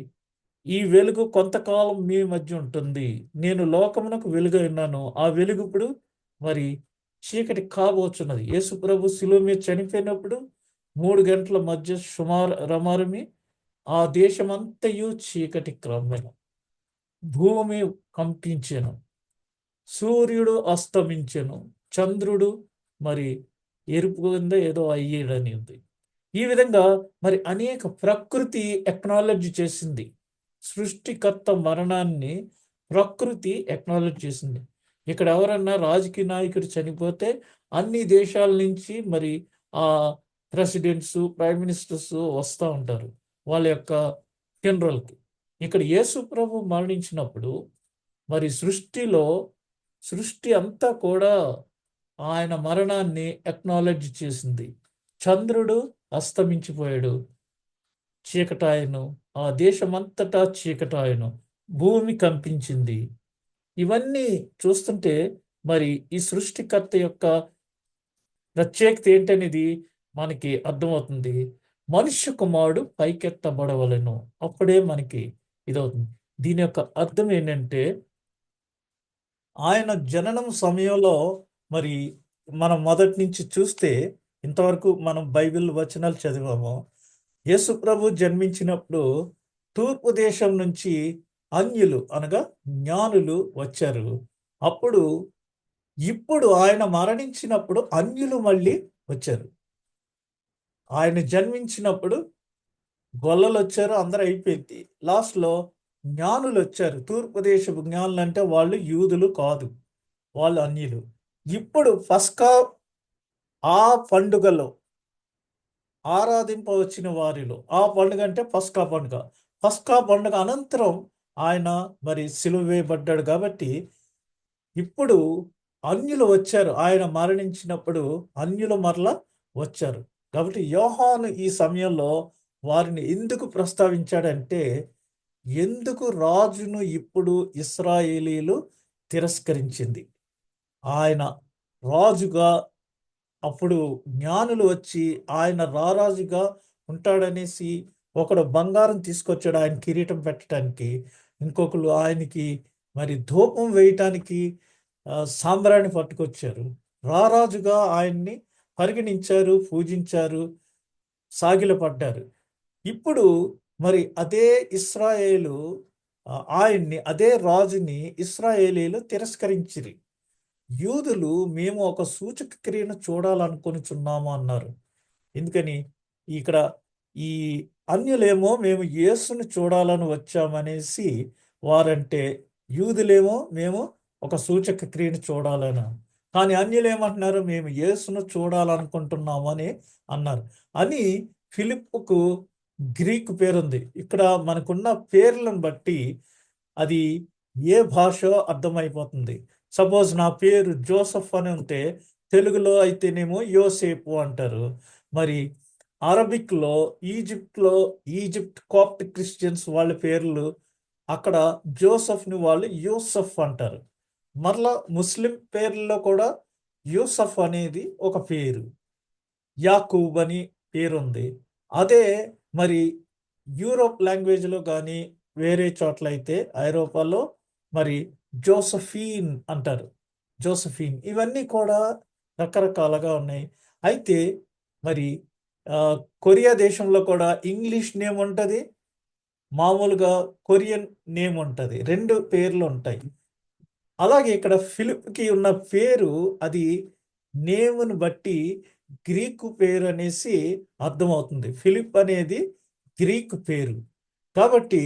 ఈ వెలుగు కొంతకాలం మీ మధ్య ఉంటుంది, నేను లోకమునకు వెలుగై ఉన్నాను. ఆ వెలుగు ఇప్పుడు మరి చీకటి కాబోచున్నది. యేసు ప్రభు శిలువ మీద చనిపోయినప్పుడు 3 గంటల మధ్య రమారమి ఆ దేశమంతయు చీకటి క్రమ్మెను, భూమి కంపించెను, సూర్యుడు అస్తమించెను, చంద్రుడు మరి ఎరుపు కింద ఏదో అయ్యేడని ఉంది. ఈ విధంగా మరి అనేక ప్రకృతి ఎక్నాలజీ చేసింది. సృష్టికర్త మరణాన్ని ప్రకృతి ఎక్నాలజీ చేసింది. ఇక్కడ ఎవరన్నా రాజకీయ నాయకుడు చనిపోతే అన్ని దేశాల నుంచి మరి ఆ ప్రెసిడెంట్స్, ప్రైమ్ మినిస్టర్స్ వస్తూ ఉంటారు వాళ్ళ యొక్క ఫ్యూనరల్కి. ఇక్కడ యేసు ప్రభు మరణించినప్పుడు మరి సృష్టి అంతా కూడా ఆయన మరణాన్ని ఎక్నాలజీ చేసింది. చంద్రుడు అస్తమించిపోయాడు, చీకటాయను, ఆ దేశమంతటా చీకటాయను, భూమి కంపించింది. ఇవన్నీ చూస్తుంటే మరి ఈ సృష్టికర్త యొక్క ప్రత్యేకత ఏంటనేది మనకి అర్థమవుతుంది. మనుష్య కుమారుడు పైకెత్తబడవలెను, అప్పుడే మనకి ఇదవుతుంది. దీని యొక్క అర్థం ఏంటంటే ఆయన జననం సమయంలో మరి మనం మొదటి నుంచి చూస్తే ఇంతవరకు మనం బైబిల్ వచనాలు చదివాము. యేసు ప్రభు జన్మించినప్పుడు తూర్పు దేశం నుంచి అన్యులు అనగా జ్ఞానులు వచ్చారు. అప్పుడు ఇప్పుడు ఆయన మరణించినప్పుడు అన్యులు మళ్ళీ వచ్చారు. ఆయన జన్మించినప్పుడు గొల్లలు వచ్చారు, అందరూ అయిపోయింది. లాస్ట్లో జ్ఞానులు వచ్చారు. తూర్పు దేశపు జ్ఞానులు అంటే వాళ్ళు యూదులు కాదు, వాళ్ళు అన్యులు. ఇప్పుడు పస్కా ఆ పండుగలో ఆరాధింపవచ్చిన వారిలో ఆ పండుగ అంటే పస్కా పండుగ. పస్కా పండుగ అనంతరం ఆయన మరి సిలువ వేయబడ్డాడు కాబట్టి ఇప్పుడు అన్యులు వచ్చారు. ఆయన మరణించినప్పుడు అన్యులు మరలా వచ్చారు. కాబట్టి యోహాను ఈ సమయంలో వారిని ఎందుకు ప్రస్తావించాడంటే, ఎందుకు రాజును ఇప్పుడు ఇశ్రాయేలీలు తిరస్కరించింది. ఆయన రాజుగా అప్పుడు జ్ఞానులు వచ్చి ఆయన రారాజుగా ఉంటాడనేసి ఒకడు బంగారం తీసుకొచ్చాడు ఆయన కిరీటం పెట్టడానికి. ఇంకొకరు ఆయనకి మరి ధూపం వేయటానికి సాంబ్రాణి పట్టుకొచ్చారు. రారాజుగా ఆయన్ని పరిగణించారు, పూజించారు, సాగిలపడ్డారు. ఇప్పుడు మరి అదే ఇశ్రాయేలు ఆయన్ని, అదే రాజుని ఇశ్రాయేలీలు తిరస్కరించిరి. యూదులు మేము ఒక సూచక క్రియను చూడాలనుకొనిచున్నాము అన్నారు. ఎందుకని ఇక్కడ ఈ అన్యులేమో మేము యేసుని చూడాలని వచ్చామనేసి వారంటే, యూదులేమో మేము ఒక సూచక క్రియను చూడాలని. కానీ అన్యులేమంటున్నారు, మేము యేసును చూడాలనుకుంటున్నాము అని అన్నారు. అని ఫిలిప్పుకు గ్రీకు పేరుంది. ఇక్కడ మనకున్న పేర్లను బట్టి అది ఏ భాషో అర్థమైపోతుంది. సపోజ్ నా పేరు జోసఫ్ అని ఉంటే తెలుగులో అయితేనేమో యోసేపు అంటారు. మరి అరబిక్లో ఈజిప్ట్ కాప్ట్ క్రిస్టియన్స్ వాళ్ళ పేర్లు అక్కడ జోసఫ్ని వాళ్ళు యూసఫ్ అంటారు. మరలా ముస్లిం పేర్లలో కూడా యూసఫ్ అనేది ఒక పేరు, యాకూబ్ అని పేరుంది. అదే మరి యూరోప్ లాంగ్వేజ్లో కానీ వేరే చోట్ల అయితే ఐరోపాలో మరి జోసఫీన్ అంటారు, జోసఫీన్. ఇవన్నీ కూడా రకరకాలుగా ఉన్నాయి. అయితే మరి కొరియా దేశంలో కూడా ఇంగ్లీష్ నేమ్ ఉంటుంది, మామూలుగా కొరియన్ నేమ్ ఉంటుంది. రెండు పేర్లు ఉంటాయి. అలాగే ఇక్కడ ఫిలిప్కి ఉన్న పేరు అది నేమును బట్టి గ్రీకు పేరు అనేసి అర్థమవుతుంది. ఫిలిప్ అనేది గ్రీకు పేరు. కాబట్టి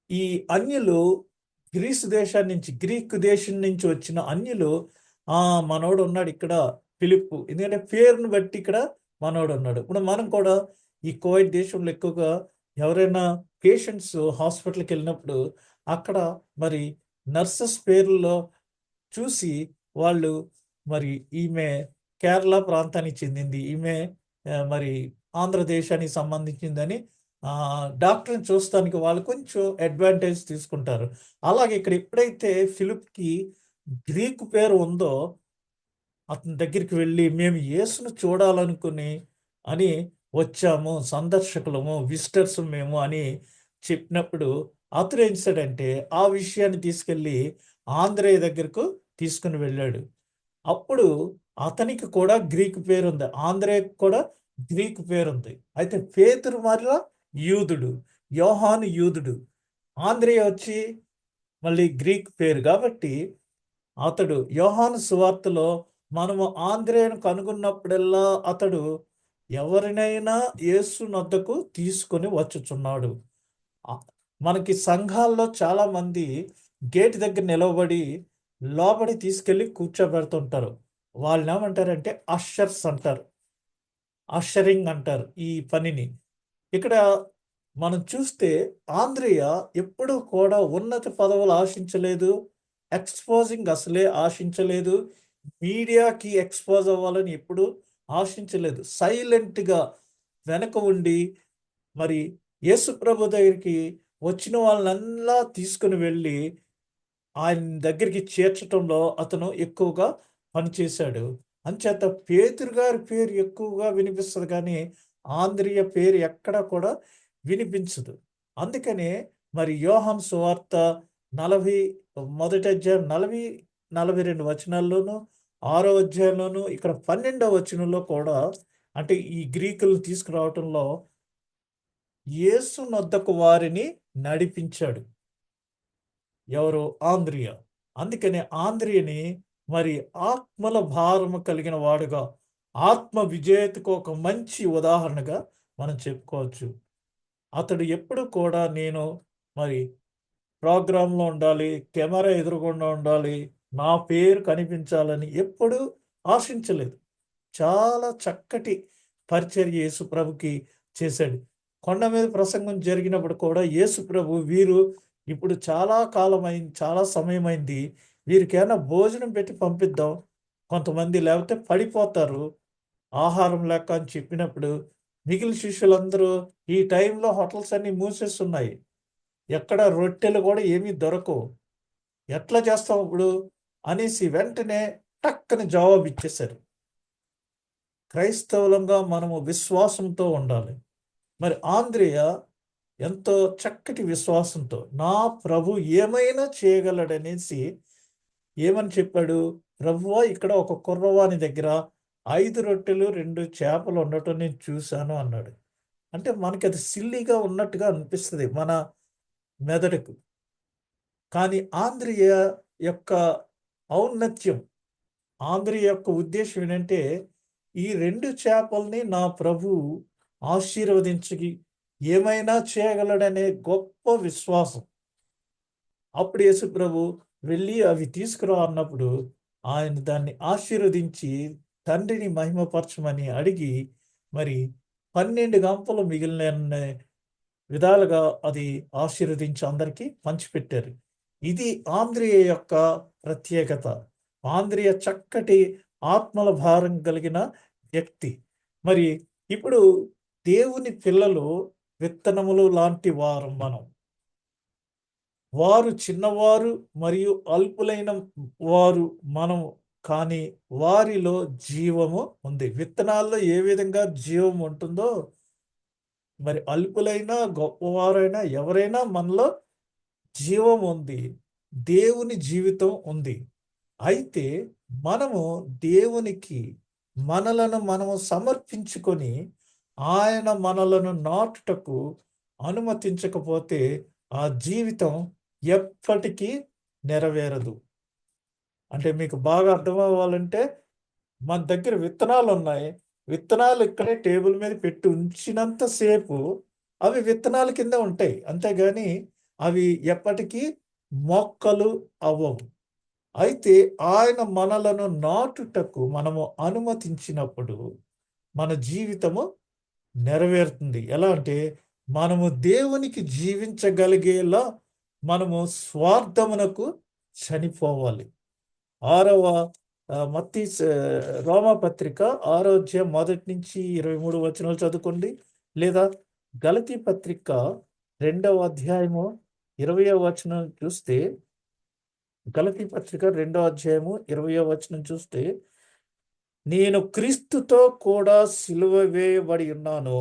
ఈ అన్యులు గ్రీకు దేశం నుంచి వచ్చిన అన్యులు మనోడు ఉన్నాడు ఇక్కడ ఫిలిప్పు, ఎందుకంటే పేరును బట్టి ఇక్కడ మనోడు ఉన్నాడు. ఇప్పుడు మనం కూడా ఈ కోవిడ్ దేశంలో ఎక్కువగా ఎవరైనా పేషెంట్స్ హాస్పిటల్కి వెళ్ళినప్పుడు అక్కడ మరి నర్సెస్ పేర్లలో చూసి వాళ్ళు మరి ఈమె కేరళ ప్రాంతానికి చెందింది, ఈమె మరి ఆంధ్రదేశానికి సంబంధించిందని డాక్టర్ని చూస్తానికి వాళ్ళు కొంచెం అడ్వాంటేజ్ తీసుకుంటారు. అలాగే ఇక్కడ ఎప్పుడైతే ఫిలిప్కి గ్రీకు పేరు ఉందో అతని దగ్గరికి వెళ్ళి మేము యేసును చూడాలనుకుని అని వచ్చాము, సందర్శకులము, విజిటర్స్ మేము అని చెప్పినప్పుడు అతను ఏం చేశాడంటే ఆ విషయాన్ని తీసుకెళ్ళి ఆంధ్రేయ దగ్గరకు తీసుకుని వెళ్ళాడు. అప్పుడు అతనికి కూడా గ్రీకు పేరు ఉంది, ఆంధ్రేయకు కూడా గ్రీకు పేరుంది. అయితే పేతురు మరలా యూదుడు, యోహాను యూదుడు, ఆంద్రేయ వచ్చి మళ్ళీ గ్రీక్ పేరు. కాబట్టి అతడు యోహాను సువార్తలో మనము ఆంద్రేయను కనుగొన్నప్పుడల్లా అతడు ఎవరినైనా యేసు నొద్దకు తీసుకొని వచ్చుచున్నాడు. మనకి సంఘాల్లో చాలామంది గేట్ దగ్గర నిలవబడి లోపలి తీసుకెళ్ళి కూర్చోబెడుతుంటారు. వాళ్ళని ఏమంటారంటే అషర్స్ అంటారు, అషరింగ్ అంటారు ఈ పనిని. ఇక్కడ మనం చూస్తే ఆంద్రేయ ఎప్పుడూ కూడా ఉన్నత పదవులు ఆశించలేదు, ఎక్స్పోజింగ్ అసలే ఆశించలేదు, మీడియాకి ఎక్స్పోజ్ అవ్వాలని ఎప్పుడు ఆశించలేదు. సైలెంట్గా వెనక ఉండి మరి యేసు ప్రభు దగ్గరికి వచ్చిన వాళ్ళనల్లా తీసుకుని వెళ్ళి ఆయన దగ్గరికి చేర్చటంలో అతను ఎక్కువగా పనిచేశాడు. అంచేత పేతురు గారి పేరు ఎక్కువగా వినిపిస్తుంది, కానీ ఆంద్రేయ పేరు ఎక్కడ కూడా వినిపించదు. అందుకనే మరి యోహాను సువార్త 40 మొదటి అధ్యాయం 42 వచనాల్లోనూ 6వ అధ్యాయంలోనూ ఇక్కడ 12వ వచనంలో కూడా అంటే ఈ గ్రీకులు తీసుకురావటంలో యేసు నొద్దకు వారిని నడిపించాడు. ఎవరు? ఆంద్రియ. అందుకని ఆంద్రియని మరి ఆత్మల భారము కలిగిన వాడుగా, ఆత్మ విజేతకు ఒక మంచి ఉదాహరణగా మనం చెప్పుకోవచ్చు. అతడు ఎప్పుడు కూడా నేను మరి ప్రోగ్రాంలో ఉండాలి, కెమెరా ఎదురుగుండా ఉండాలి, నా పేరు కనిపించాలని ఎప్పుడూ ఆశించలేదు. చాలా చక్కటి పరిచర్య యేసు ప్రభుకి చేశాడు. కొండ మీద ప్రసంగం జరిగినప్పుడు కూడా యేసు ప్రభు వీరు ఇప్పుడు చాలా కాలమైంది, చాలా సమయమైంది. వీరికేమైనా భోజనం పెట్టి పంపిద్దాం. కొంతమంది లేకపోతే పడిపోతారు ఆహారం లేక అని చెప్పినప్పుడు మిగిలిన శిష్యులందరూ ఈ టైంలో హోటల్స్ అన్నీ మూసేస్తున్నాయి. ఎక్కడ రొట్టెలు కూడా ఏమీ దొరకవు. ఎట్లా చేస్తాం ఇప్పుడు అనేసి వెంటనే టక్కని జవాబు ఇచ్చేశారు. క్రైస్తవులంగా మనము విశ్వాసంతో ఉండాలి. మరి ఆంద్రేయ ఎంతో చక్కటి విశ్వాసంతో నా ప్రభు ఏమైనా చేయగలడనేసి ఏమని చెప్పాడు? ప్రభువా, ఇక్కడ ఒక కుర్రవాని దగ్గర 5 రొట్టెలు 2 చేపలు ఉండటం నేను చూశాను అన్నాడు. అంటే మనకి అది సిల్లీగా ఉన్నట్టుగా అనిపిస్తుంది మన మెదడుకు. కానీ ఆంద్రియ యొక్క ఔన్నత్యం, ఆంద్రియ యొక్క ఉద్దేశం ఏంటంటే ఈ 2 చేపల్ని నా ప్రభు ఆశీర్వదించి ఏమైనా చేయగలడనే గొప్ప విశ్వాసం. అప్పుడు యేసు ప్రభు వెళ్ళి అవి తీసుకురా అన్నప్పుడు ఆయన దాన్ని ఆశీర్వదించి తండ్రిని మహిమపరచమని అడిగి మరి 12 గంపలు మిగిలిన విధాలుగా అది ఆశీర్వదించి అందరికీ పంచిపెట్టారు. ఇది ఆంద్రియ యొక్క ప్రత్యేకత. ఆంద్రియ చక్కటి ఆత్మల భారం కలిగిన వ్యక్తి. మరి ఇప్పుడు దేవుని పిల్లలు విత్తనములు లాంటి వారు మనం. వారు చిన్నవారు మరియు అల్పులైన వారు మనం, కానీ వారిలో జీవము ఉంది. విత్తనాల్లో ఏ విధంగా జీవం ఉంటుందో మరి అల్పులైనా గొప్పవారైనా ఎవరైనా మనలో జీవం ఉంది, దేవుని జీవితం ఉంది. అయితే మనము దేవునికి మనలను మనము సమర్పించుకొని ఆయన మనలను నాటుటకు అనుమతించకపోతే ఆ జీవితం ఎప్పటికీ నెరవేరదు. అంటే మీకు బాగా అర్థం అవ్వాలంటే మన దగ్గర విత్తనాలు ఉన్నాయి. విత్తనాలు ఇక్కడే టేబుల్ మీద పెట్టి ఉంచినంత సేపు అవి విత్తనాల కింద ఉంటాయి. అంతేగాని అవి ఎప్పటికీ మొక్కలు అవ్వవు. అయితే ఆయన మనలను నాటుటకు మనము అనుమతించినప్పుడు మన జీవితము నెరవేరుతుంది. ఎలా అంటే మనము దేవునికి జీవించగలిగేలా మనము స్వార్థమునకు చనిపోవాలి. 6వ రోమాపత్రిక 6వ అధ్యాయం 1 నుంచి 23 వచనాలు చదువుకోండి. లేదా గలతీ పత్రిక 2వ అధ్యాయము 20వ వచనం చూస్తే, గలతీ పత్రిక 2వ అధ్యాయము 20వ వచనం చూస్తే, నేను క్రీస్తుతో కూడా సిలువ వేయబడి ఉన్నాను,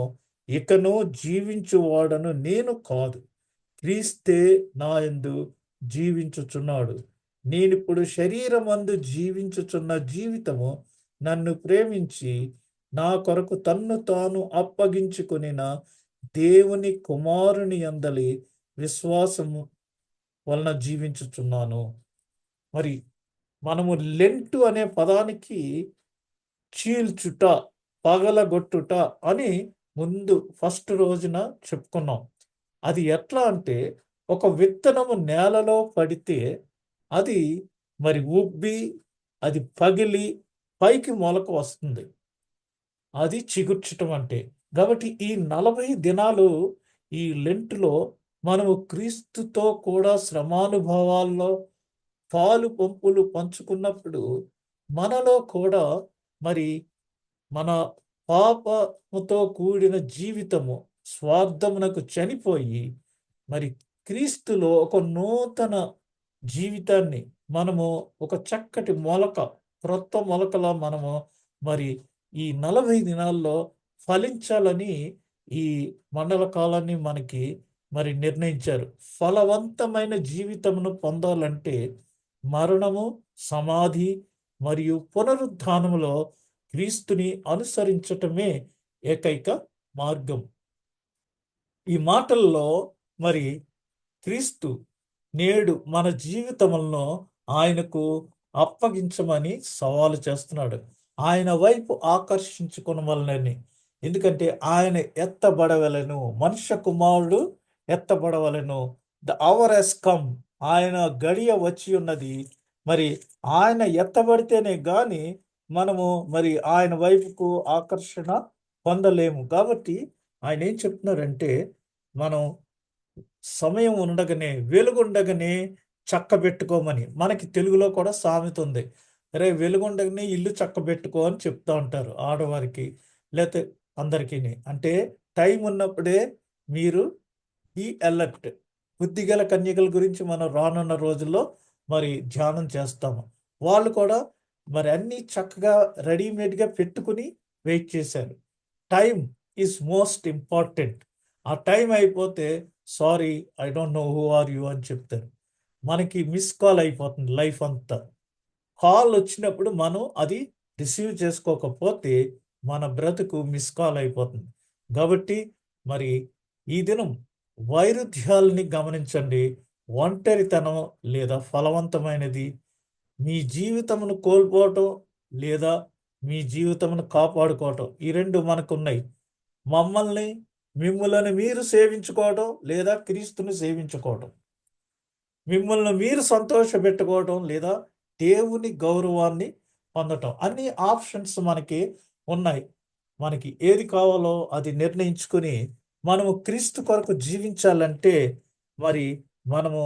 ఇకను జీవించువాడను నేను కాదు, క్రీస్తే నా యందు జీవించుచున్నాడు. నేనిప్పుడు శరీరమందు జీవించుచున్న జీవితము నన్ను ప్రేమించి నా కొరకు తన్ను తాను అప్పగించుకొనిన దేవుని కుమారుని యందలి విశ్వాసము వలన జీవించుచున్నాను. మరి మనము లెంటు అనే పదానికి చీల్చుట, పగలగొట్టుట అని ముందు ఫస్ట్ రోజున చెప్పుకున్నాం. అది ఎట్లా అంటే ఒక విత్తనము నేలలో పడితే అది మరి ఉబ్బి అది పగిలి పైకి మొలక వస్తుంది. అది చిగుర్చటం అంటే. కాబట్టి ఈ 40 దినాలు ఈ లెంటులో మనము క్రీస్తుతో కూడా శ్రమానుభవాల్లో పాలు పంపులు పంచుకున్నప్పుడు మనలో కూడా మరి మన పాపముతో కూడిన జీవితము స్వార్థమునకు చనిపోయి మరి క్రీస్తులో ఒక నూతన జీవితాన్ని మనము ఒక చక్కటి మొలక, క్రొత్త మొలకలా మనము మరి ఈ 40 దినాల్లో ఫలించాలని ఈ మండల కాలాన్ని మనకి మరి నిర్ణయించారు. ఫలవంతమైన జీవితమును పొందాలంటే మరణము సమాధి మరియు పునరుద్ధానములో క్రీస్తుని అనుసరించటమే ఏకైక మార్గం. ఈ మాటల్లో మరి క్రీస్తు నేడు మన జీవితములను ఆయనకు అప్పగించమని సవాలు చేస్తున్నాడు. ఆయన వైపు ఆకర్షించుకొనవలెనని. ఎందుకంటే ఆయన ఎత్తబడవలెను, మనుష్య కుమారుడు ఎత్తబడవలెను. The hour has come. ఆయన గడియ వచ్చి ఉన్నది. మరి ఆయన ఎత్తబడితేనే గాని మనము మరి ఆయన వైపుకు ఆకర్షణ పొందలేము. కాబట్టి ఆయన ఏం చెప్తున్నారంటే, మనం సమయం ఉండగానే, వెలుగుండగానే చక్కబెట్టుకోమని. మనకి తెలుగులో కూడా సామెత ఉంది. అరే వెలుగుండగానే ఇల్లు చక్కబెట్టుకో అని చెప్తా ఉంటారు ఆడవారికి, లేతే అందరికీని. అంటే టైం ఉన్నప్పుడే మీరు బీ అలర్ట్. బుద్ధిగల కన్యకల గురించి మనం రానున్న రోజుల్లో మరి ధ్యానం చేస్తాము. వాళ్ళు కూడా మరి అన్నీ చక్కగా రెడీమేడ్‌గా పెట్టుకుని వెయిట్ చేశారు. Time is most important. ఆ టైం అయిపోతే sorry I don't know who are you అని చెప్తారు. మనకి మిస్ కాల్ అయిపోతుంది లైఫ్ అంతా. కాల్ వచ్చినప్పుడు మనం అది రిసీవ్ చేసుకోకపోతే మన బ్రతుకు మిస్ కాల్ అయిపోతుంది. కాబట్టి మరి ఈ దినం వైరుధ్యాలని గమనించండి. ఒంటరితనం లేదా ఫలవంతమైనది, మీ జీవితమును కోల్పోవటం లేదా మీ జీవితమును కాపాడుకోవటం, ఈ రెండు మనకున్నాయి. మమ్మల్ని మిమ్ములను మీరు సేవించుకోవటం లేదా క్రీస్తుని సేవించుకోవటం, మిమ్మల్ని మీరు సంతోషపెట్టుకోవటం లేదా దేవుని గౌరవాన్ని పొందటం. అన్ని ఆప్షన్స్ మనకి ఉన్నాయి. మనకి ఏది కావాలో అది నిర్ణయించుకుని మనము క్రీస్తు కొరకు జీవించాలంటే మరి మనము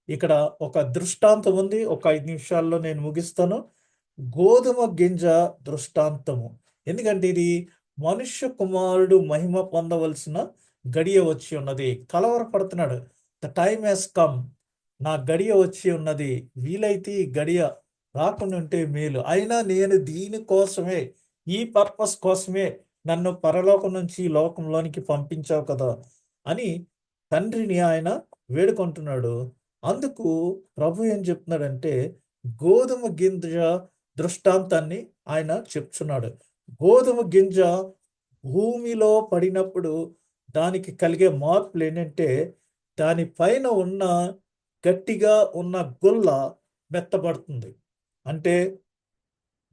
ఇక్కడ ఒక దృష్టాంతం ఉంది. ఒక 5 నిమిషాల్లో నేను ముగిస్తాను. గోధుమ గింజ దృష్టాంతము. ఎందుకంటే ఇది మనుష్య కుమారుడు మహిమ పొందవలసిన గడియ వచ్చి ఉన్నది. కలవరపడుతున్నాడు. The time has come. నా గడియ వచ్చి ఉన్నది. వీలైతే ఈ గడియ రాకుండా ఉంటే మేలు. అయినా నేను దీనికోసమే, ఈ పర్పస్ కోసమే నన్ను పరలోకం నుంచి ఈ లోకంలోనికి పంపించావు కదా అని తండ్రిని ఆయన వేడుకుంటున్నాడు. అందుకు ప్రభు ఏం చెప్తున్నాడంటే, గోధుమ గింజ దృష్టాంతాన్ని ఆయన చెప్తున్నాడు. గోధుమ గింజ భూమిలో పడినప్పుడు దానికి కలిగే మార్పులు ఏంటంటే, దాని పైన ఉన్న గట్టిగా ఉన్న గుల్ల మెత్తబడుతుంది. అంటే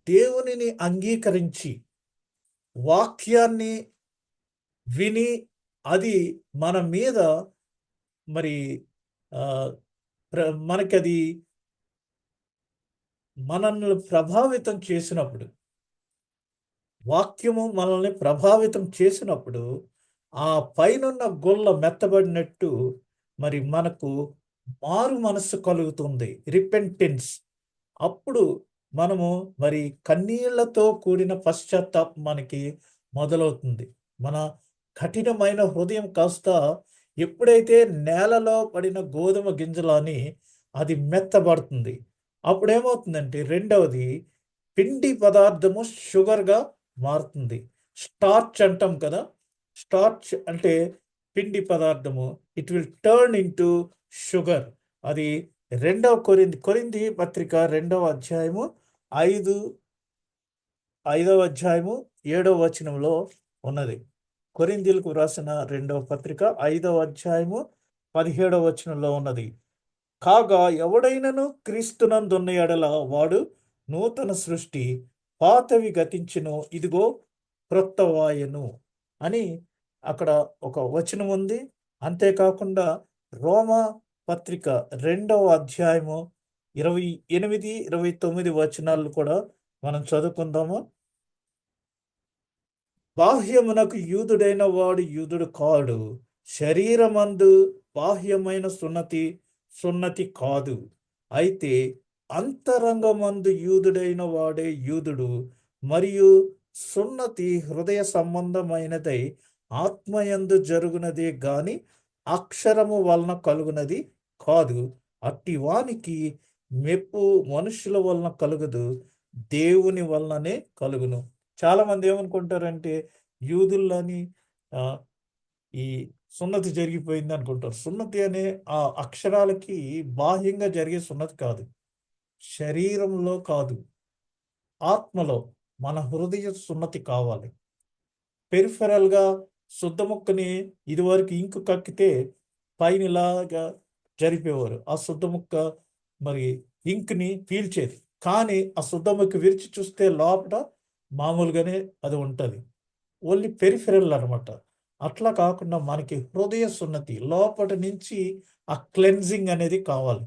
దేవునిని అంగీకరించి వాక్యాన్ని విని అది మన మీద మరి మనకది మనల్ని ప్రభావితం చేసినప్పుడు, వాక్యము మనల్ని ప్రభావితం చేసినప్పుడు ఆ పైనున్న గొల్ల మెత్తబడినట్టు మరి మనకు మారు మనస్సు కలుగుతుంది, రిపెంటెన్స్. అప్పుడు మనము మరి కన్నీళ్లతో కూడిన పశ్చాత్తాపం మనకి మొదలవుతుంది. మన కఠినమైన హృదయం కాస్త ఎప్పుడైతే నేలలో పడిన గోధుమ గింజలని అది మెత్తబడుతుంది. అప్పుడేమవుతుందంటే రెండవది పిండి పదార్థము షుగర్గా మారుతుంది. స్టార్చ్ అంటాం కదా. స్టార్చ్ అంటే పిండి పదార్థము. It will turn into sugar. అది కొరింథీ పత్రిక 2వ అధ్యాయము 5వ అధ్యాయము 7వ వచనంలో ఉన్నది. కొరింథీయులకు రాసిన 2వ పత్రిక 5వ అధ్యాయము 17వ వచనంలో ఉన్నది. కాగా ఎవడైనను క్రీస్తునందున్న ఎడల వాడు నూతన సృష్టి, పాతవి గతించును, ఇదిగో క్రొత్తవాయెను అని అక్కడ ఒక వచనం ఉంది. అంతేకాకుండా రోమా పత్రిక 2వ అధ్యాయము 28, 29 వచనాలు కూడా మనం చదువుకుందాము. బాహ్యమునకు యూదుడైన వాడు యూదుడు కాడు, శరీరమందు బాహ్యమైన సున్నతి కాదు, అయితే అంతరంగమందు యూదుడైన వాడే యూదుడు. మరియు సున్నతి హృదయ సంబంధమైనదై ఆత్మయందు జరుగునదే గాని అక్షరము వలన కలుగునది కాదు. అట్టి వానికి మెప్పు మనుషుల వలన కలుగదు, దేవుని వలననే కలుగును. చాలా మంది ఏమనుకుంటారంటే యూదుల్లోని ఈ సున్నతి జరిగిపోయింది అనుకుంటారు. సున్నతి అనే ఆ అక్షరాలకి బాహ్యంగా జరిగే సున్నతి కాదు. శరీరంలో కాదు, ఆత్మలో మన హృదయ సున్నతి కావాలి. పెరిఫెరల్గా శుద్ధ ముక్కని ఇదివరకు ఇంకు కక్కితే పైన ఇలాగా జరిపేవారు. ఆ శుద్ధ ముక్క మరి ఇంక్ని పీల్చేది. కానీ ఆ శుద్ధ ముక్క విరిచి చూస్తే లోపల మామూలుగానే అది ఉంటుంది. ఓన్లీ పెరిఫెరల్ అనమాట. అట్లా కాకుండా మనకి హృదయ సున్నతి లోపటి నుంచి ఆ క్లెన్జింగ్ అనేది కావాలి.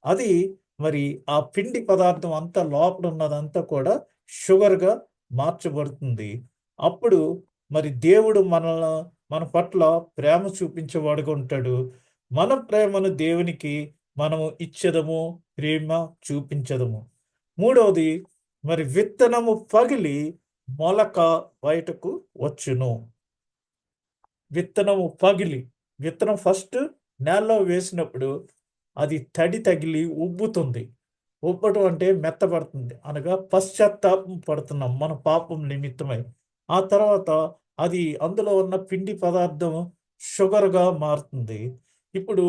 అది మరి ఆ పిండి పదార్థం అంతా లోపల ఉన్నదంతా కూడా షుగర్‌గా మార్చబడుతుంది. అప్పుడు మరి దేవుడు మన పట్ల ప్రేమ చూపించేవాడుగా ఉంటాడు. మన ప్రేమను దేవునికి మనము ఇచ్చెదము, ప్రేమ చూపించెదము. మూడవది మరి విత్తనము పగిలి మొలక బయటకు వచ్చును. విత్తనము పగిలి, విత్తనం ఫస్ట్ నేలలో వేసినప్పుడు అది తడి తగిలి ఉబ్బుతుంది. ఉబ్బటం అంటే మెత్తబడుతుంది. అనగా పశ్చాత్తాపం పడుతున్నాం మన పాపం నిమిత్తమై. ఆ తర్వాత అది అందులో ఉన్న పిండి పదార్థం షుగర్‌గా మారుతుంది. ఇప్పుడు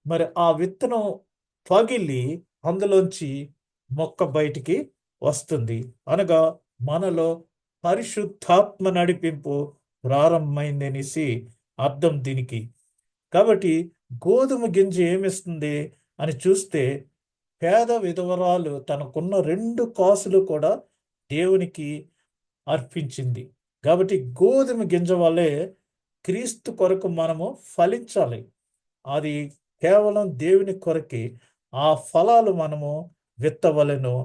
మరి ఆ విత్తనం పగిలి అందులోంచి మొక్క బయటికి వస్తుంది. అనగా మనలో పరిశుద్ధాత్మ నడిపింపు ప్రారంభమైందనేసి అర్థం దీనికి. కాబట్టి గోధుమ గింజ ఏమిస్తుంది అని చూస్తే పేద విధవరాలు తనకున్న 2 కాసులు కూడా దేవునికి అర్పించింది. కాబట్టి గోధుమ గింజ వలె క్రీస్తు కొరకు మనము ఫలించాలి. అది కేవలం దేవుని కొరకే. ఆ ఫలాలు మనము విత్తవలెను.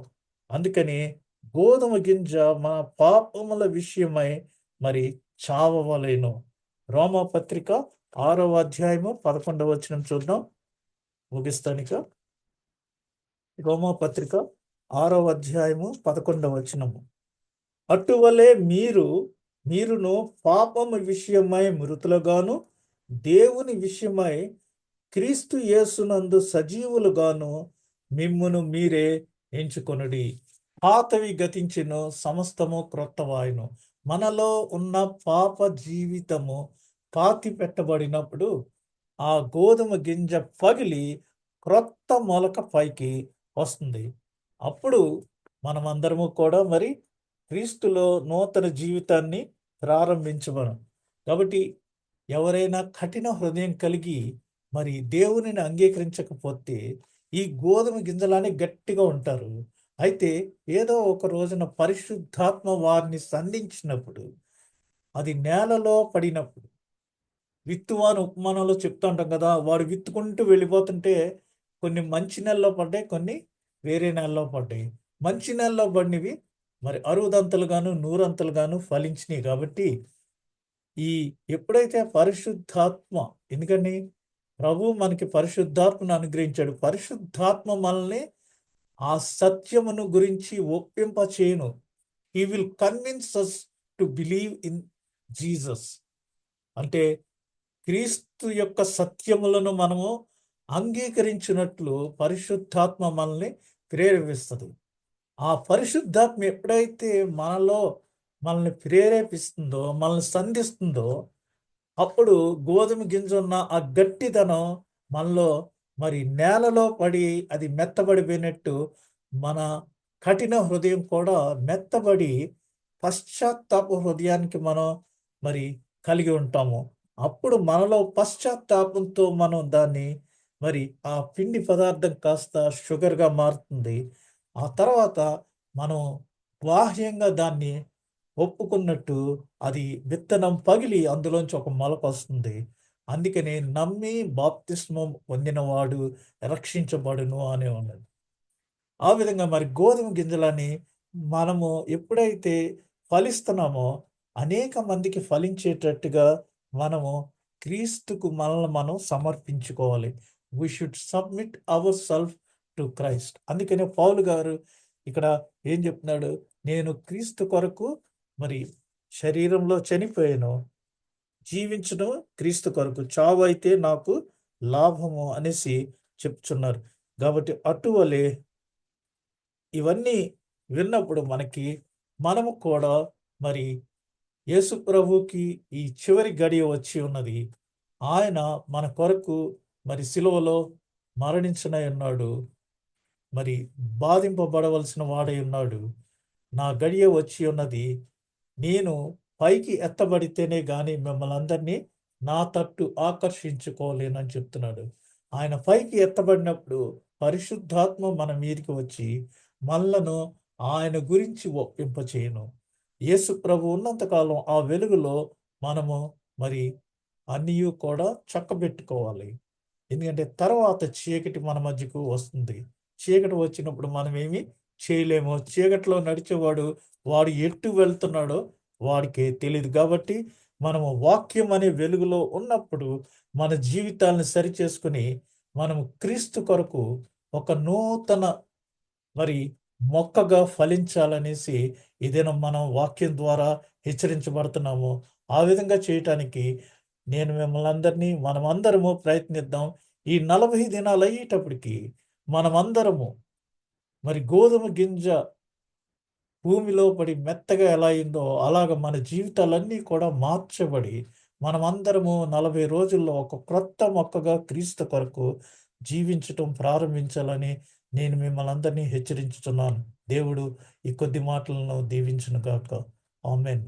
అందుకని గోధుమ గింజ మన పాపముల విషయమై మరి చావవలెను. రోమాపత్రిక 6వ అధ్యాయము 11వ వచనం చూద్దాం. ముగిస్తానిక. రోమాపత్రిక 6వ అధ్యాయము 11వ వచనము. అటువలే మీరును పాపము విషయమై మృతులుగాను, దేవుని విషయమై క్రీస్తు యేసునందు సజీవులుగాను మిమ్మును మీరే ఎంచుకొనుడి. పాతవి గతించెను, సమస్తము క్రొత్తవాయెను. మనలో ఉన్న పాప జీవితము పాతి పెట్టబడినప్పుడు ఆ గోధుమ గింజ పగిలి క్రొత్త మొలక పైకి వస్తుంది. అప్పుడు మనమందరము కూడా మరి క్రీస్తులో నూతన జీవితాన్ని ప్రారంభించబడం. కాబట్టి ఎవరైనా కఠిన హృదయం కలిగి మరి దేవునిని అంగీకరించకపోతే ఈ గోధుమ గింజలానే గట్టిగా ఉంటారు. అయితే ఏదో ఒక రోజున పరిశుద్ధాత్మ వారిని సంధించినప్పుడు, అది నేలలో పడినప్పుడు, విత్తువాని ఉపమానంలో చెప్తా ఉంటాం కదా! వాడు విత్తుకుంటూ వెళ్ళిపోతుంటే కొన్ని మంచి నెలలో పడ్డాయి, కొన్ని వేరే నెలలో పడ్డాయి. మంచి నెలలో పడినవి మరి అరుదంతలుగాను, నూరంతలుగాను ఫలించినాయి. కాబట్టి ఈ ఎప్పుడైతే పరిశుద్ధాత్మ, ఎందుకని ప్రభువు మనకి పరిశుద్ధాత్మను అనుగ్రహించాడు. పరిశుద్ధాత్మ మనల్ని ఆ సత్యమును గురించి ఒప్పింప చేయను. He will convince us to believe in Jesus. అంటే క్రీస్తు యొక్క సత్యములను మనము అంగీకరించినట్లు పరిశుద్ధాత్మ మనల్ని ప్రేరేపిస్తుంది. ఆ పరిశుద్ధాత్మ ఎప్పుడైతే మనల్ని ప్రేరేపిస్తుందో, మనల్ని సంధిస్తుందో, అప్పుడు గోధుమ గింజ ఉన్న ఆ గట్టిదనం మనలో మరి నేలలో పడి అది మెత్తబడిపోయినట్టు మన కఠిన హృదయం కూడా మెత్తబడి పశ్చాత్తాప హృదయానికి మనం మరి కలిగి ఉంటాము. అప్పుడు మనలో పశ్చాత్తాపంతో మనం దాన్ని మరి ఆ పిండి పదార్థం కాస్త షుగర్‌గా మారుతుంది. ఆ తర్వాత మనం బాహ్యంగా దాన్ని ఒప్పుకున్నట్టు అది విత్తనం పగిలి అందులోంచి ఒక మొలకొస్తుంది. అందుకనే నమ్మి బాప్తిస్మం పొందినవాడు రక్షించబడును అనే ఉన్నది. ఆ విధంగా మరి గోధుమ గింజలని మనము ఎప్పుడైతే ఫలిస్తున్నామో అనేక మందికి ఫలించేటట్టుగా మనము క్రీస్తుకు మనల్ని మనం సమర్పించుకోవాలి. We should submit our self to Christ. అందుకనే పౌలు గారు ఇక్కడ ఏం చెప్తున్నాడు? నేను క్రీస్తు కొరకు మరి శరీరంలో చనిపోయాను, జీవించడం క్రీస్తు కొరకు, చావు అయితే నాకు లాభము అనేసి చెప్తున్నారు. కాబట్టి అటువలే ఇవన్నీ విన్నప్పుడు మనము కూడా మరి యేసు ప్రభువుకి ఈ చివరి గడియ వచ్చి ఉన్నది. ఆయన మన కొరకు మరి సిలువలో మరణించనై ఉన్నాడు. మరి బాధింపబడవలసిన వాడై ఉన్నాడు. నా గడియ వచ్చి ఉన్నది. నేను పైకి ఎత్తబడితేనే గాని మిమ్మల్ని అందరినీ నా తట్టు ఆకర్షించుకోలేనని చెప్తున్నాడు. ఆయన పైకి ఎత్తబడినప్పుడు పరిశుద్ధాత్మ మన మీదికి వచ్చి మనలను ఆయన గురించి ఒప్పింపచేయును. యేసు ప్రభు ఉన్నంతకాలం ఆ వెలుగులో మనము మరి అన్నీయు కూడా చక్కబెట్టుకోవాలి. ఎందుకంటే తర్వాత చీకటి మన మధ్యకు వస్తుంది. చీకటి వచ్చినప్పుడు మనమేమి చేయలేము. చీకటిలో నడిచేవాడు వాడు ఎటు వెళ్తున్నాడో వాడికే తెలీదు. కాబట్టి మనము వాక్యం అనే వెలుగులో ఉన్నప్పుడు మన జీవితాలను సరిచేసుకొని మనము క్రీస్తు కొరకు ఒక నూతన మరి మొక్కగా ఫలించాలనేసి ఇదేనా మనం వాక్యం ద్వారా హెచ్చరించబడుతున్నాము. ఆ విధంగా చేయటానికి నేను మిమ్మల్ని అందరినీ మనమందరము ప్రయత్నిద్దాం. ఈ 40 దినాలు అయ్యేటప్పటికి మనమందరము మరి గోధుమ గింజ భూమిలో పడి మెత్తగా ఎలా అయిందో అలాగ మన జీవితాలన్నీ కూడా మార్చబడి మనమందరము 40 రోజుల్లో ఒక క్రొత్త మొక్కగా క్రీస్తు కొరకు జీవించటం ప్రారంభించాలని నేను మిమ్మల్ని అందరినీ హెచ్చరించుచున్నాను. దేవుడు ఈ కొద్ది మాటలను దీవించును గాక. ఆమేన్.